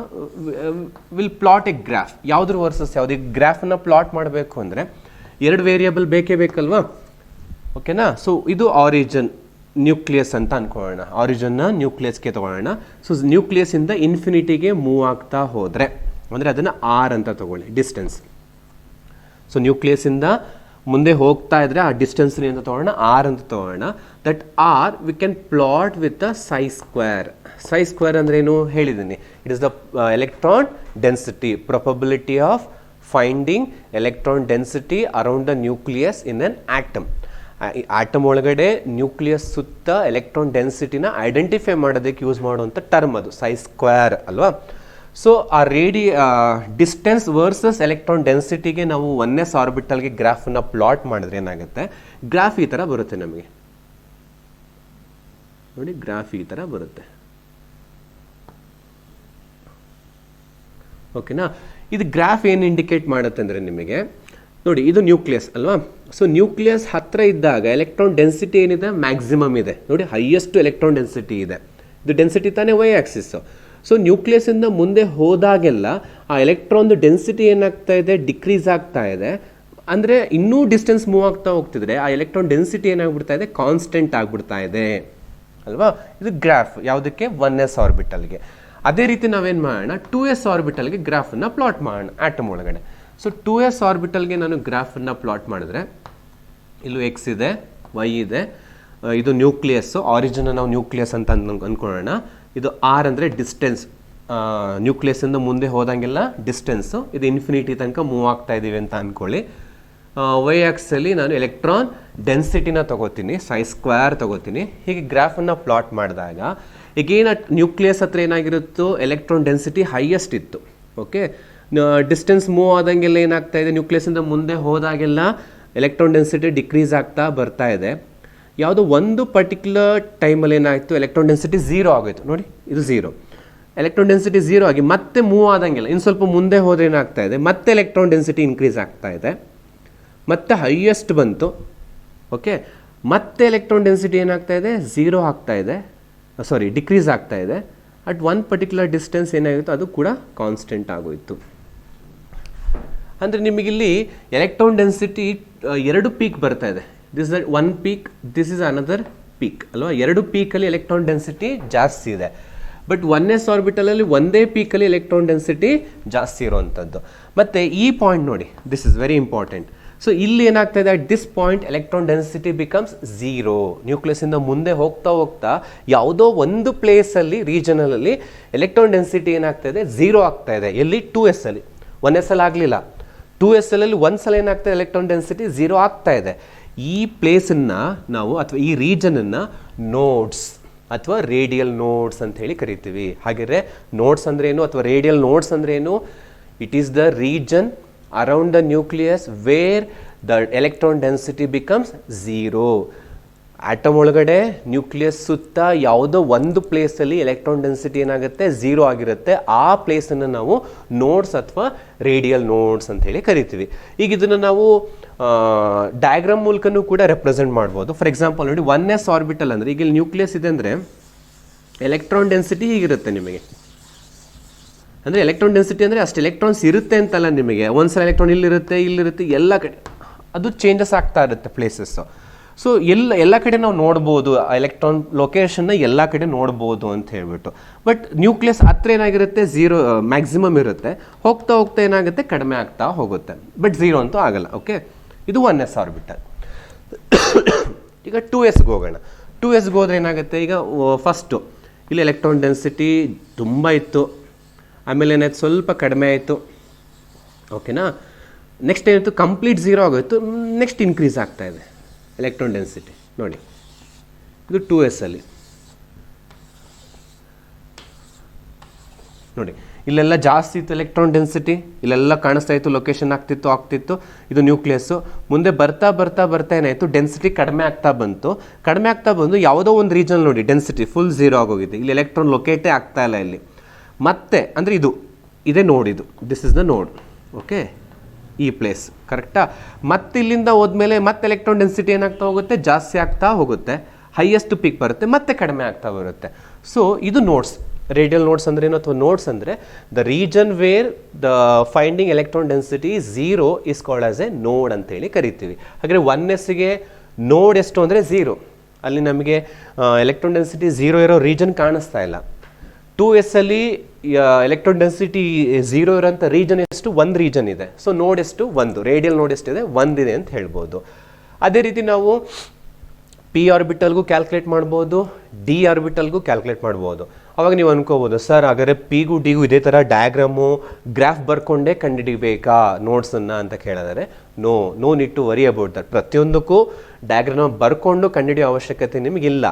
ವಿಲ್ ಪ್ಲಾಟ್ ಎ ಗ್ರಾಫ್. ಯಾವುದ್ರ ವರ್ಸಸ್ ಯಾವುದು? ಈ ಗ್ರಾಫನ್ನು ಪ್ಲಾಟ್ ಮಾಡಬೇಕು ಅಂದರೆ 2 ವೇರಿಯಬಲ್ ಬೇಕೇ ಬೇಕಲ್ವಾ? ಓಕೆನಾ. ಸೊ ಇದು ಆರಿಜಿನ್ ನ್ಯೂಕ್ಲಿಯಸ್ ಅಂತ ಅನ್ಕೊಳ್ಳೋಣ. ಆರಿಜಿನ್ನ ನ್ಯೂಕ್ಲಿಯಸ್ಗೆ ತೊಗೊಳ್ಳೋಣ. ಸೊ ನ್ಯೂಕ್ಲಿಯಸ್ಸಿಂದ ಇನ್ಫಿನಿಟಿಗೆ ಮೂವ್ ಆಗ್ತಾ ಹೋದರೆ ಅಂದರೆ ಅದನ್ನು ಆರ್ ಅಂತ ತಗೊಳ್ಳಿ, ಡಿಸ್ಟೆನ್ಸ್. ಸೊ ನ್ಯೂಕ್ಲಿಯಸ್ಸಿಂದ ಮುಂದೆ ಹೋಗ್ತಾ ಇದ್ರೆ ಆ ಡಿಸ್ಟೆನ್ಸ್ ಅಂತ ತೊಗೊಳ್ಳೋಣ, ಆರ್ ಅಂತ ತೊಗೊಳ್ಳೋಣ. That are we can plot with a ಸೈ ಸ್ಕ್ವೇರ್. ಸೈ ಸ್ಕ್ವೇರ್ ಅಂದ್ರೆ ಏನು ಹೇಳಿದ್ದೀನಿ, it is the electron density, probability of finding electron density around the nucleus in an atom. Atom ಒಳಗಡೆ ನ್ಯೂಕ್ಲಿಯಸ್ ಸುತ್ತ ಎಲೆಕ್ಟ್ರಾನ್ ಡೆನ್ಸಿಟಿನ ಐಡೆಂಟಿಫೈ ಮಾಡೋದಕ್ಕೆ ಯೂಸ್ ಮಾಡುವಂಥ ಟರ್ಮ್ ಅದು ಸೈ ಸ್ಕ್ವೇರ್ ಅಲ್ವಾ. ಸೊ ಆ ಡಿಸ್ಟೆನ್ಸ್ ವರ್ಸಸ್ ಎಲೆಕ್ಟ್ರಾನ್ ಡೆನ್ಸಿಟಿಗೆ ನಾವು 1s ಆರ್ಬಿಟಲ್ಗೆ ಗ್ರಾಫನ್ನು ಪ್ಲಾಟ್ ಮಾಡಿದ್ರೆ ಏನಾಗುತ್ತೆ, ಗ್ರಾಫ್ ಈ ಥರ ಬರುತ್ತೆ ನಮಗೆ. ನೋಡಿ, ಗ್ರಾಫ್ ಈ ಥರ ಬರುತ್ತೆ. ಓಕೆನಾ. ಇದು ಗ್ರಾಫ್ ಏನು ಇಂಡಿಕೇಟ್ ಮಾಡುತ್ತೆ ಅಂದರೆ ನಿಮಗೆ ನೋಡಿ, ಇದು ನ್ಯೂಕ್ಲಿಯಸ್ ಅಲ್ವಾ. ಸೊ ನ್ಯೂಕ್ಲಿಯಸ್ ಹತ್ರ ಇದ್ದಾಗ ಎಲೆಕ್ಟ್ರಾನ್ ಡೆನ್ಸಿಟಿ ಏನಿದೆ, ಮ್ಯಾಕ್ಸಿಮಮ್ ಇದೆ. ನೋಡಿ, ಹೈಯೆಸ್ಟ್ ಎಲೆಕ್ಟ್ರಾನ್ ಡೆನ್ಸಿಟಿ ಇದೆ. ಇದು ಡೆನ್ಸಿಟಿ ತಾನೇ ವೈ ಆಕ್ಸಿಸ್. ಸೊ ನ್ಯೂಕ್ಲಿಯಸ್ಸಿಂದ ಮುಂದೆ ಹೋದಾಗೆಲ್ಲ ಆ ಎಲೆಕ್ಟ್ರಾನ್ದು ಡೆನ್ಸಿಟಿ ಏನಾಗ್ತಾ ಇದೆ, ಡಿಕ್ರೀಸ್ ಆಗ್ತಾ ಇದೆ. ಅಂದರೆ ಇನ್ನೂ ಡಿಸ್ಟೆನ್ಸ್ ಮೂವ್ ಆಗ್ತಾ ಹೋಗ್ತಿದ್ರೆ ಆ ಎಲೆಕ್ಟ್ರಾನ್ ಡೆನ್ಸಿಟಿ ಏನಾಗ್ಬಿಡ್ತಾ ಇದೆ, ಕಾನ್ಸ್ಟೆಂಟ್ ಆಗ್ಬಿಡ್ತಾ ಇದೆ ಅಲ್ವಾ. ಇದು ಗ್ರಾಫ್ ಯಾವುದಕ್ಕೆ, 1s ಆರ್ಬಿಟಲ್ಗೆ. ಅದೇ ರೀತಿ ನಾವೇನು ಮಾಡೋಣ, 2s ಆರ್ಬಿಟಲ್ಗೆ ಗ್ರಾಫನ್ನು ಪ್ಲಾಟ್ ಮಾಡೋಣ ಆಟಮ್ ಒಳಗಡೆ. ಸೊ 2s ಆರ್ಬಿಟಲ್ಗೆ ನಾನು ಗ್ರಾಫನ್ನು ಪ್ಲಾಟ್ ಮಾಡಿದ್ರೆ ಇಲ್ಲೂ ಎಕ್ಸ್ ಇದೆ, ವೈ ಇದೆ, ಇದು ನ್ಯೂಕ್ಲಿಯಸ್ಸು, ಆರಿಜಿನ್ ನಾವು ನ್ಯೂಕ್ಲಿಯಸ್ ಅಂತ ಅಂದ್ಕೊಳ್ಳೋಣ. ಇದು ಆರ್ ಅಂದರೆ ಡಿಸ್ಟೆನ್ಸ್, ನ್ಯೂಕ್ಲಿಯಸ್ಸಿಂದ ಮುಂದೆ ಹೋದಂಗೆಲ್ಲ ಡಿಸ್ಟೆನ್ಸು, ಇದು ಇನ್ಫಿನಿಟಿ ತನಕ ಮೂವ್ ಆಗ್ತಾ ಇದ್ದೀವಿ ಅಂತ ಅಂದ್ಕೊಳ್ಳಿ. ವೈ ಆಕ್ಸಲ್ಲಿ ನಾನು ಎಲೆಕ್ಟ್ರಾನ್ ಡೆನ್ಸಿಟಿನ ತೊಗೋತೀನಿ, ಸೈ ಸ್ಕ್ವೇರ್ ತೊಗೋತೀನಿ. ಹೀಗೆ ಗ್ರಾಫನ್ನು ಪ್ಲಾಟ್ ಮಾಡಿದಾಗ ಈಗೇನು ನ್ಯೂಕ್ಲಿಯಸ್ ಹತ್ರ ಏನಾಗಿರುತ್ತೋ ಎಲೆಕ್ಟ್ರಾನ್ ಡೆನ್ಸಿಟಿ ಹೈಯೆಸ್ಟ್ ಇತ್ತು. ಓಕೆ, ಡಿಸ್ಟೆನ್ಸ್ ಮೂವ್ ಆದಂಗೆಲ್ಲ ಏನಾಗ್ತಾ ಇದೆ, ನ್ಯೂಕ್ಲಿಯಸ್ಸಿಂದ ಮುಂದೆ ಹೋದಾಗೆಲ್ಲ ಎಲೆಕ್ಟ್ರಾನ್ ಡೆನ್ಸಿಟಿ ಡಿಕ್ರೀಸ್ ಆಗ್ತಾ ಬರ್ತಾ ಇದೆ. ಯಾವುದೋ ಒಂದು ಪರ್ಟಿಕ್ಯುಲರ್ ಟೈಮಲ್ಲಿ ಏನಾಯಿತು, ಎಲೆಕ್ಟ್ರಾನ್ ಡೆನ್ಸಿಟಿ 0 ಆಗೋಯ್ತು. ನೋಡಿ, ಇದು 0. ಎಲೆಕ್ಟ್ರಾನ್ ಡೆನ್ಸಿಟಿ 0 ಆಗಿ ಮತ್ತೆ ಮೂವ್ ಆದಂಗೆಲ್ಲ ಇನ್ನು ಸ್ವಲ್ಪ ಮುಂದೆ ಹೋದರೆ ಏನಾಗ್ತಾ ಇದೆ, ಮತ್ತೆ ಎಲೆಕ್ಟ್ರಾನ್ ಡೆನ್ಸಿಟಿ ಇನ್ಕ್ರೀಸ್ ಆಗ್ತಾ ಇದೆ, ಮತ್ತೆ ಹೈಯೆಸ್ಟ್ ಬಂತು. ಓಕೆ, ಮತ್ತೆ ಎಲೆಕ್ಟ್ರಾನ್ ಡೆನ್ಸಿಟಿ ಏನಾಗ್ತಾ ಇದೆ, 0 ಆಗ್ತಾ ಇದೆ, ಸಾರಿ ಡಿಕ್ರೀಸ್ ಆಗ್ತಾ ಇದೆ. ಅಟ್ ಒನ್ ಪರ್ಟಿಕ್ಯುಲರ್ ಡಿಸ್ಟೆನ್ಸ್ ಏನಾಗಿತ್ತು ಅದು ಕೂಡ ಕಾನ್ಸ್ಟೆಂಟ್ ಆಗೋಯಿತು. ಅಂದರೆ ನಿಮಗಿಲ್ಲಿ ಎಲೆಕ್ಟ್ರಾನ್ ಡೆನ್ಸಿಟಿ 2 ಪೀಕ್ ಬರ್ತಾ ಇದೆ. This is one peak, this is another peak ಅಲ್ವಾ. 2 ಪೀಕಲ್ಲಿ ಎಲೆಕ್ಟ್ರಾನ್ ಡೆನ್ಸಿಟಿ ಜಾಸ್ತಿ ಇದೆ. ಬಟ್ 1s ಆರ್ಬಿಟಲಲ್ಲಿ ಒಂದೇ ಪೀಕಲ್ಲಿ ಎಲೆಕ್ಟ್ರಾನ್ ಡೆನ್ಸಿಟಿ ಜಾಸ್ತಿ ಇರೋವಂಥದ್ದು. ಮತ್ತು ಈ ಪಾಯಿಂಟ್ ನೋಡಿ, this is very important. So ಇಲ್ಲಿ ಏನಾಗ್ತಾ ಇದೆ, at this point electron density becomes 0. ನ್ಯೂಕ್ಲಿಯಸ್ಸಿಂದ ಮುಂದೆ ಹೋಗ್ತಾ ಹೋಗ್ತಾ ಯಾವುದೋ ಒಂದು ಪ್ಲೇಸಲ್ಲಿ, ರೀಜನಲ್ಲಿ ಎಲೆಕ್ಟ್ರಾನ್ ಡೆನ್ಸಿಟಿ ಏನಾಗ್ತಾ ಇದೆ, 0 ಆಗ್ತಾ ಇದೆ. ಎಲ್ಲಿ, 2s ಅಲ್ಲಿ. 1s ಅಲ್ಲಿ ಆಗಲಿಲ್ಲ, 2s ಅಲ್ಲಿ ಒಂದ್ಸಲ ಏನಾಗ್ತಾ ಇದೆ, ಎಲೆಕ್ಟ್ರಾನ್ ಡೆನ್ಸಿಟಿ 0 ಆಗ್ತಾ ಇದೆ. ಈ ಪ್ಲೇಸನ್ನು ನಾವು ಅಥವಾ ಈ ರೀಜನನ್ನು ನೋಡ್ಸ್ ಅಥವಾ ರೇಡಿಯಲ್ ನೋಡ್ಸ್ ಅಂತ ಹೇಳಿ ಕರಿತೀವಿ. ಹಾಗಿದ್ರೆ ನೋಡ್ಸ್ ಅಂದ್ರೇನು ಅಥವಾ ರೇಡಿಯಲ್ ನೋಡ್ಸ್ ಅಂದ್ರೇನು? It is the region around the nucleus where the electron density becomes 0. Atom ಒಳಗಡೆ ನ್ಯೂಕ್ಲಿಯಸ್ ಸುತ್ತ ಯಾವುದೋ ಒಂದು ಪ್ಲೇಸಲ್ಲಿ ಎಲೆಕ್ಟ್ರಾನ್ ಡೆನ್ಸಿಟಿ ಏನಾಗುತ್ತೆ, 0 ಆಗಿರುತ್ತೆ. ಆ ಪ್ಲೇಸನ್ನು ನಾವು ನೋಡ್ಸ್ ಅಥವಾ ರೇಡಿಯಲ್ ನೋಡ್ಸ್ ಅಂತ ಹೇಳಿ ಕರಿತೀವಿ. ಈಗ ಇದನ್ನು ನಾವು ಡಯಾಗ್ರಾಮ್ ಮೂಲಕನೂ ಕೂಡ ರೆಪ್ರೆಸೆಂಟ್ ಮಾಡ್ಬೋದು. ಫಾರ್ ಎಕ್ಸಾಂಪಲ್ ನೋಡಿ, 1s ಆರ್ಬಿಟಲ್ ಅಂದರೆ ಈಗ ಇಲ್ಲಿ ನ್ಯೂಕ್ಲಿಯಸ್ ಇದೆ ಅಂದರೆ ಎಲೆಕ್ಟ್ರಾನ್ ಡೆನ್ಸಿಟಿ ಹೀಗಿರುತ್ತೆ ನಿಮಗೆ. ಅಂದರೆ ಎಲೆಕ್ಟ್ರಾನ್ ಡೆನ್ಸಿಟಿ ಅಂದರೆ ಅಷ್ಟು ಎಲೆಕ್ಟ್ರಾನ್ಸ್ ಇರುತ್ತೆ ಅಂತಲ್ಲ ನಿಮಗೆ. ಒಂದ್ಸಲ ಎಲೆಕ್ಟ್ರಾನ್ ಇಲ್ಲಿರುತ್ತೆ, ಎಲ್ಲ ಕಡೆ ಅದು ಚೇಂಜಸ್ ಆಗ್ತಾ ಇರುತ್ತೆ ಪ್ಲೇಸಸ್ಸು. ಸೊ ಎಲ್ಲ ಕಡೆ ನಾವು ನೋಡ್ಬೋದು ಎಲೆಕ್ಟ್ರಾನ್ ಲೊಕೇಶನ್ನ ಎಲ್ಲ ಕಡೆ ನೋಡ್ಬೋದು ಅಂತ ಹೇಳ್ಬಿಟ್ಟು. ಬಟ್ ನ್ಯೂಕ್ಲಿಯಸ್ ಹತ್ರ ಏನಾಗಿರುತ್ತೆ, 0 ಮ್ಯಾಕ್ಸಿಮಮ್ ಇರುತ್ತೆ. ಹೋಗ್ತಾ ಹೋಗ್ತಾ ಏನಾಗುತ್ತೆ, ಕಡಿಮೆ ಆಗ್ತಾ ಹೋಗುತ್ತೆ. ಬಟ್ 0 ಅಂತೂ ಆಗಲ್ಲ. ಓಕೆ, ಇದು 1s ಆರ್ಬಿಟಲ್. ಈಗ 2sಗೆ ಹೋಗೋಣ. 2sಗೆ ಹೋದ್ರೆ ಏನಾಗುತ್ತೆ, ಈಗ ಫಸ್ಟು ಇಲ್ಲಿ ಎಲೆಕ್ಟ್ರಾನ್ ಡೆನ್ಸಿಟಿ ತುಂಬ ಇತ್ತು, ಆಮೇಲೆ ಏನಾಯ್ತು ಸ್ವಲ್ಪ ಕಡಿಮೆ ಆಯಿತು. ಓಕೆನಾ, ನೆಕ್ಸ್ಟ್ ಏನಾಯಿತು, ಕಂಪ್ಲೀಟ್ 0 ಆಗೋಯ್ತು. ನೆಕ್ಸ್ಟ್ ಇನ್ಕ್ರೀಸ್ ಆಗ್ತಾ ಇದೆ ಎಲೆಕ್ಟ್ರಾನ್ ಡೆನ್ಸಿಟಿ. ನೋಡಿ ಇದು 2s ಅಲ್ಲಿ ನೋಡಿ, ಇಲ್ಲೆಲ್ಲ ಜಾಸ್ತಿ ಇತ್ತು ಎಲೆಕ್ಟ್ರಾನ್ ಡೆನ್ಸಿಟಿ, ಇಲ್ಲೆಲ್ಲ ಕಾಣಿಸ್ತಾ ಇತ್ತು, ಲೊಕೇಶನ್ ಆಗ್ತಿತ್ತು. ಇದು ನ್ಯೂಕ್ಲಿಯಸ್ಸು. ಮುಂದೆ ಬರ್ತಾ ಬರ್ತಾ ಬರ್ತಾ ಏನಾಯಿತು, ಡೆನ್ಸಿಟಿ ಕಡಿಮೆ ಆಗ್ತಾ ಬಂದು ಯಾವುದೋ ಒಂದು ರೀಜನ್ ನೋಡಿ ಡೆನ್ಸಿಟಿ ಫುಲ್ 0 ಆಗೋಗಿದೆ. ಇಲ್ಲಿ ಎಲೆಕ್ಟ್ರಾನ್ ಲೊಕೇಟೇ ಆಗ್ತಾ ಇಲ್ಲ ಇಲ್ಲಿ. ಮತ್ತೆ ಅಂದರೆ ಇದೇ ನೋಡ್, ದಿಸ್ ಇಸ್ ದ ನೋಡ್. ಓಕೆ, ಈ ಪ್ಲೇಸ್ ಕರೆಕ್ಟಾ. ಮತ್ತೆ ಇಲ್ಲಿಂದ ಹೋದ್ಮೇಲೆ ಮತ್ತೆ ಎಲೆಕ್ಟ್ರಾನ್ ಡೆನ್ಸಿಟಿ ಏನಾಗ್ತಾ ಹೋಗುತ್ತೆ, ಜಾಸ್ತಿ ಆಗ್ತಾ ಹೋಗುತ್ತೆ, ಹೈಯೆಸ್ಟ್ ಪೀಕ್ ಬರುತ್ತೆ, ಮತ್ತೆ ಕಡಿಮೆ ಆಗ್ತಾ ಬರುತ್ತೆ. ಸೊ ಇದು ನೋಡ್ಸ್. ರೇಡಿಯಲ್ ನೋಡ್ಸ್ ಅಂದ್ರೆ ಏನು, ಅಥವಾ ನೋಡ್ಸ್ ಅಂದರೆ the region where the finding electron density 0 is called as a node ಅಂತೇಳಿ ಕರಿತೀವಿ. ಹಾಗೆ 1sಗೆ ನೋಡ್ ಎಷ್ಟು ಅಂದರೆ 0. ಅಲ್ಲಿ ನಮಗೆ ಎಲೆಕ್ಟ್ರಾನ್ ಡೆನ್ಸಿಟಿ 0 ಇರೋ ರೀಜನ್ ಕಾಣಿಸ್ತಾ ಇಲ್ಲ. 2s ಅಲ್ಲಿ ಎಲೆಕ್ಟ್ರಾನ್ ಡೆನ್ಸಿಟಿ 0 ಇರೋಂಥ ರೀಜನ್ ಎಷ್ಟು, 1 ರೀಜನ್ ಇದೆ. ಸೊ ನೋಡ್ ಎಷ್ಟು, 1. ರೇಡಿಯಲ್ ನೋಡ್ ಎಷ್ಟಿದೆ, 1 ಇದೆ ಅಂತ ಹೇಳ್ಬೋದು. ಅದೇ ರೀತಿ ನಾವು p ಆರ್ಬಿಟಲ್ಗೂ ಕ್ಯಾಲ್ಕುಲೇಟ್ ಮಾಡ್ಬೋದು, d ಆರ್ಬಿಟಲ್ಗೂ ಕ್ಯಾಲ್ಕುಲೇಟ್ ಮಾಡ್ಬೋದು. ಅವಾಗ ನೀವು ಅನ್ಕೋಬೋದು, ಸರ್ ಹಾಗಾದ್ರೆ ಪಿಗೂ ಡಿಗೂ ಇದೇ ಥರ ಡಯಾಗ್ರಾಮು ಗ್ರಾಫ್ ಬರ್ಕೊಂಡೇ ಕಂಡುಹಿಡಿಬೇಕಾ ನೋಟ್ಸನ್ನು ಅಂತ ಕೇಳಿದರೆ, no need to worry about that. ಪ್ರತಿಯೊಂದಕ್ಕೂ ಡಯಾಗ್ರಾಮ್ ಬರ್ಕೊಂಡು ಕಂಡುಹಿಡಿಯೋ ಅವಶ್ಯಕತೆ ನಿಮಗಿಲ್ಲ.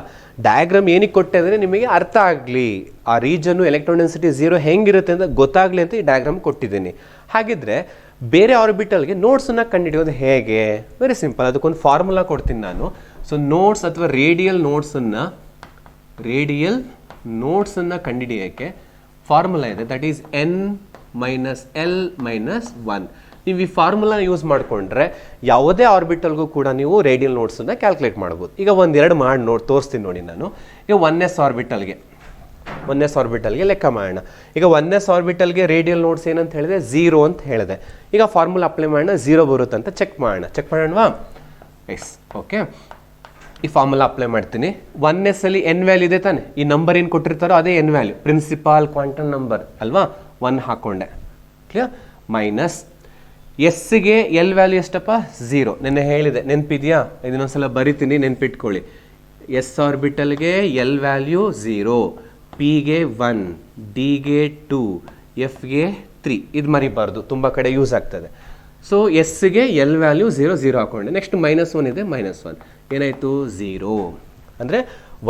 ಡಯಾಗ್ರಾಮ್ ಏನಕ್ಕೆ ಕೊಟ್ಟೆ ಅಂದರೆ ನಿಮಗೆ ಅರ್ಥ ಆಗಲಿ, ಆ ರೀಜನ್ನು ಎಲೆಕ್ಟ್ರಾನ್ ಡೆನ್ಸಿಟಿ 0 ಹೆಂಗಿರುತ್ತೆ ಅಂತ ಗೊತ್ತಾಗಲಿ ಅಂತ ಈ ಡಯಾಗ್ರಾಮ್ ಕೊಟ್ಟಿದ್ದೀನಿ. ಹಾಗಿದ್ರೆ ಬೇರೆ ಆರ್ಬಿಟಲ್ಗೆ ನೋಟ್ಸನ್ನು ಕಂಡುಹಿಡಿಯೋದು ಹೇಗೆ? ವೆರಿ ಸಿಂಪಲ್, ಅದಕ್ಕೊಂದು ಫಾರ್ಮುಲಾ ಕೊಡ್ತೀನಿ ನಾನು. ಸೊ ನೋಟ್ಸ್ ಅಥವಾ ರೇಡಿಯಲ್ ನೋಟ್ಸನ್ನು ಕಂಡುಹಿಡಿಯೋಕ್ಕೆ ಫಾರ್ಮುಲಾ ಇದೆ, ದಟ್ ಈಸ್ n - l - 1. ನೀವು ಈ ಫಾರ್ಮುಲಾ ಯೂಸ್ ಮಾಡಿಕೊಂಡ್ರೆ ಯಾವುದೇ ಆರ್ಬಿಟಲ್ಗೂ ಕೂಡ ನೀವು ರೇಡಿಯಲ್ ನೋಟ್ಸನ್ನು ಕ್ಯಾಲ್ಕುಲೇಟ್ ಮಾಡ್ಬೋದು. ಈಗ ಒಂದೆರಡು ಮಾಡಿ ತೋರಿಸ್ತೀನಿ ನೋಡಿ ನಾನು. ಈಗ 1s ಆರ್ಬಿಟಲ್ಗೆ ಲೆಕ್ಕ ಮಾಡೋಣ. ಈಗ 1s ಆರ್ಬಿಟಲ್ಗೆ ರೇಡಿಯಲ್ ನೋಟ್ಸ್ ಏನಂತ ಹೇಳಿದೆ, 0 ಅಂತ ಹೇಳಿದೆ. ಈಗ ಫಾರ್ಮುಲಾ ಅಪ್ಲೈ ಮಾಡೋಣ, 0 ಬರುತ್ತೆ ಅಂತ ಚೆಕ್ ಮಾಡೋಣವಾ? Yes, okay. ಈ ಫಾರ್ಮುಲಾ ಅಪ್ಲೈ ಮಾಡ್ತೀನಿ. 1s ಅಲ್ಲಿ n ವ್ಯಾಲ್ಯೂ ಇದೆ ತಾನೆ, ಈ ನಂಬರ್ ಏನು ಕೊಟ್ಟಿರ್ತಾರೋ ಅದೇ n value, principal quantum number ಅಲ್ವಾ, 1 ಹಾಕೊಂಡೆ. ಕ್ಲಿಯರ್? ಮೈನಸ್ ಎಸ್ಗೆ ಎಲ್ ವ್ಯಾಲ್ಯೂ ಎಷ್ಟಪ್ಪ, 0. ನೆನ್ನೆ ಹೇಳಿದೆ, ನೆನಪಿದೆಯಾ? ಇದನ್ನೊಂದ್ಸಲ ಬರಿತೀನಿ, ನೆನ್ಪಿಟ್ಕೊಳ್ಳಿ. ಎಸ್ ಆರ್ಬಿಟಲ್ಗೆ ಎಲ್ ವ್ಯಾಲ್ಯೂ 0, ಪಿಗೆ 1, ಡಿಗೆ 2, ಎಫ್ಗೆ 3. ಇದು ಮರಿಬಾರ್ದು, ತುಂಬ ಕಡೆ ಯೂಸ್ ಆಗ್ತದೆ. ಸೊ ಎಸ್ಗೆ ಎಲ್ ವ್ಯಾಲ್ಯೂ 0 ಹಾಕೊಂಡೆ. ನೆಕ್ಸ್ಟ್ -1 ಇದೆ, -1 ಏನಾಯಿತು, 0. ಅಂದರೆ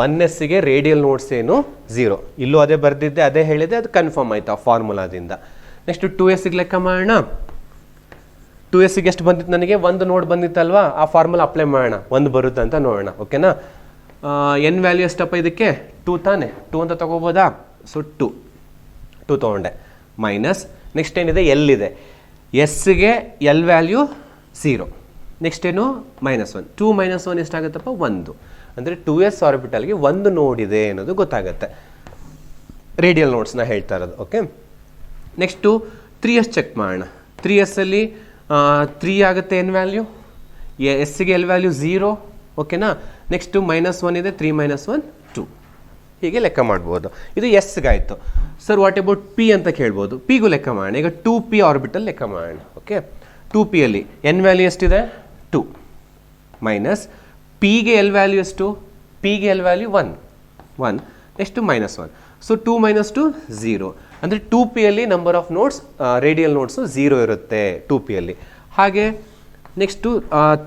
1sಗೆ ರೇಡಿಯಲ್ ನೋಟ್ಸ್ ಏನು, 0. ಇಲ್ಲೂ ಅದೇ ಬರೆದಿದ್ದೆ, ಅದೇ ಹೇಳಿದೆ, ಅದು ಕನ್ಫರ್ಮ್ ಆಯಿತು ಆ ಫಾರ್ಮುಲಾದಿಂದ. ನೆಕ್ಸ್ಟ್ 2sಗೆ ಲೆಕ್ಕ ಮಾಡೋಣ. 2sಗೆ ಎಷ್ಟು ಬಂದಿತ್ತು ನನಗೆ, 1 ನೋಡ್ ಬಂದಿತ್ತಲ್ವಾ, ಆ ಫಾರ್ಮುಲಾ ಅಪ್ಲೈ ಮಾಡೋಣ, 1 ಬರುತ್ತೆ ಅಂತ ನೋಡೋಣ. ಓಕೆನಾ? n ವ್ಯಾಲ್ಯೂ ಎಷ್ಟಪ್ಪ ಇದಕ್ಕೆ, 2 ತಾನೆ, 2 ಅಂತ ತಗೋಬೋದಾ? ಸೊ 2 ತೊಗೊಂಡೆ. ಮೈನಸ್ ನೆಕ್ಸ್ಟ್ ಏನಿದೆ, ಎಲ್ ಇದೆ. ಎಸ್ಗೆ ಎಲ್ ವ್ಯಾಲ್ಯೂ 0. ನೆಕ್ಸ್ಟ್ ಏನು, -1. 2 - 1 ಎಷ್ಟಾಗುತ್ತಪ್ಪ, 1. ಅಂದರೆ 2s ಆರ್ಬಿಟಲ್ಗೆ 1 ನೋಡಿದೆ ಅನ್ನೋದು ಗೊತ್ತಾಗುತ್ತೆ. ರೇಡಿಯಲ್ ನೋಟ್ಸ್ನ ಹೇಳ್ತಾ ಇರೋದು. ಓಕೆ, ನೆಕ್ಸ್ಟು 3s ಚೆಕ್ ಮಾಡೋಣ. 3s ಅಲ್ಲಿ 3 ಆಗುತ್ತೆ ಎನ್ ವ್ಯಾಲ್ಯೂ, ಎಸ್ಗೆ ಎಲ್ ವ್ಯಾಲ್ಯೂ 0. ಓಕೆನಾ? ನೆಕ್ಸ್ಟು -1 ಇದೆ, 3 - 1 2. ಹೀಗೆ ಲೆಕ್ಕ ಮಾಡ್ಬೋದು. ಇದು ಎಸ್ಗಾಯಿತು. ಸರ್ ವಾಟ್ ಅಬೌಟ್ ಪಿ ಅಂತ ಕೇಳ್ಬೋದು. ಪಿಗೂ ಲೆಕ್ಕ ಮಾಡೋಣ. ಈಗ 2p ಆರ್ಬಿಟಲ್ ಲೆಕ್ಕ ಮಾಡೋಣ. ಓಕೆ, 2p ಅಲ್ಲಿ ಎನ್ ವ್ಯಾಲ್ಯೂ ಎಷ್ಟಿದೆ, 2 ಮೈನಸ್ ಪಿಗೆ ಎಲ್ ವ್ಯಾಲ್ಯೂ ಎಷ್ಟು, ಪಿಗೆ ಎಲ್ ವ್ಯಾಲ್ಯೂ 1. ನೆಕ್ಸ್ಟು -1. ಸೊ 2 - 2 0. ಅಂದರೆ 2p ಅಲ್ಲಿ number of notes, radial notes 0 ಇರುತ್ತೆ 2p ಅಲ್ಲಿ. ಹಾಗೆ ನೆಕ್ಸ್ಟು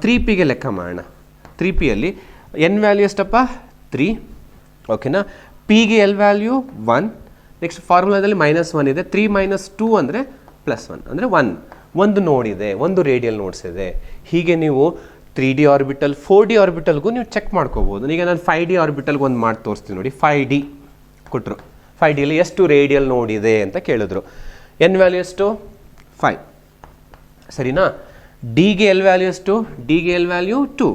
3pಗೆ ಲೆಕ್ಕ ಮಾಡೋಣ. 3p ಅಲ್ಲಿ ಎನ್ ವ್ಯಾಲ್ಯೂ ಎಷ್ಟಪ್ಪ, 3. ಓಕೆನಾ? ಪಿಗೆ ಎಲ್ ವ್ಯಾಲ್ಯೂ 1. ನೆಕ್ಸ್ಟ್ ಫಾರ್ಮುಲಾದಲ್ಲಿ -1 ಇದೆ, 3 - 2 ಅಂದರೆ +1 ಅಂದರೆ 1 ನೋಡಿದೆ, 1 ರೇಡಿಯಲ್ ನೋಟ್ಸ್ ಇದೆ. ಹೀಗೆ ನೀವು 3D ಆರ್ಬಿಟಲ್ 4D ಆರ್ಬಿಟಲ್ಗೂ ನೀವು ಚೆಕ್ ಮಾಡ್ಕೋಬೋದು. ಈಗ ನಾನು 5D ಆರ್ಬಿಟಲ್ಗೆ ಒಂದು ಮಾಡಿ ತೋರಿಸ್ತೀನಿ ನೋಡಿ. 5D ಕೊಟ್ಟರು, 5Dಯಲ್ಲಿ ಎಷ್ಟು ರೇಡಿಯಲ್ ನೋಡಿದೆ ಅಂತ ಕೇಳಿದ್ರು. ಎನ್ ವ್ಯಾಲ್ಯೂ ಎಷ್ಟು, 5. ಸರಿನಾ? ಡಿಗೆ ಎಲ್ ವ್ಯಾಲ್ಯೂ ಎಷ್ಟು, ಡಿಗೆ ಎಲ್ ವ್ಯಾಲ್ಯೂ 2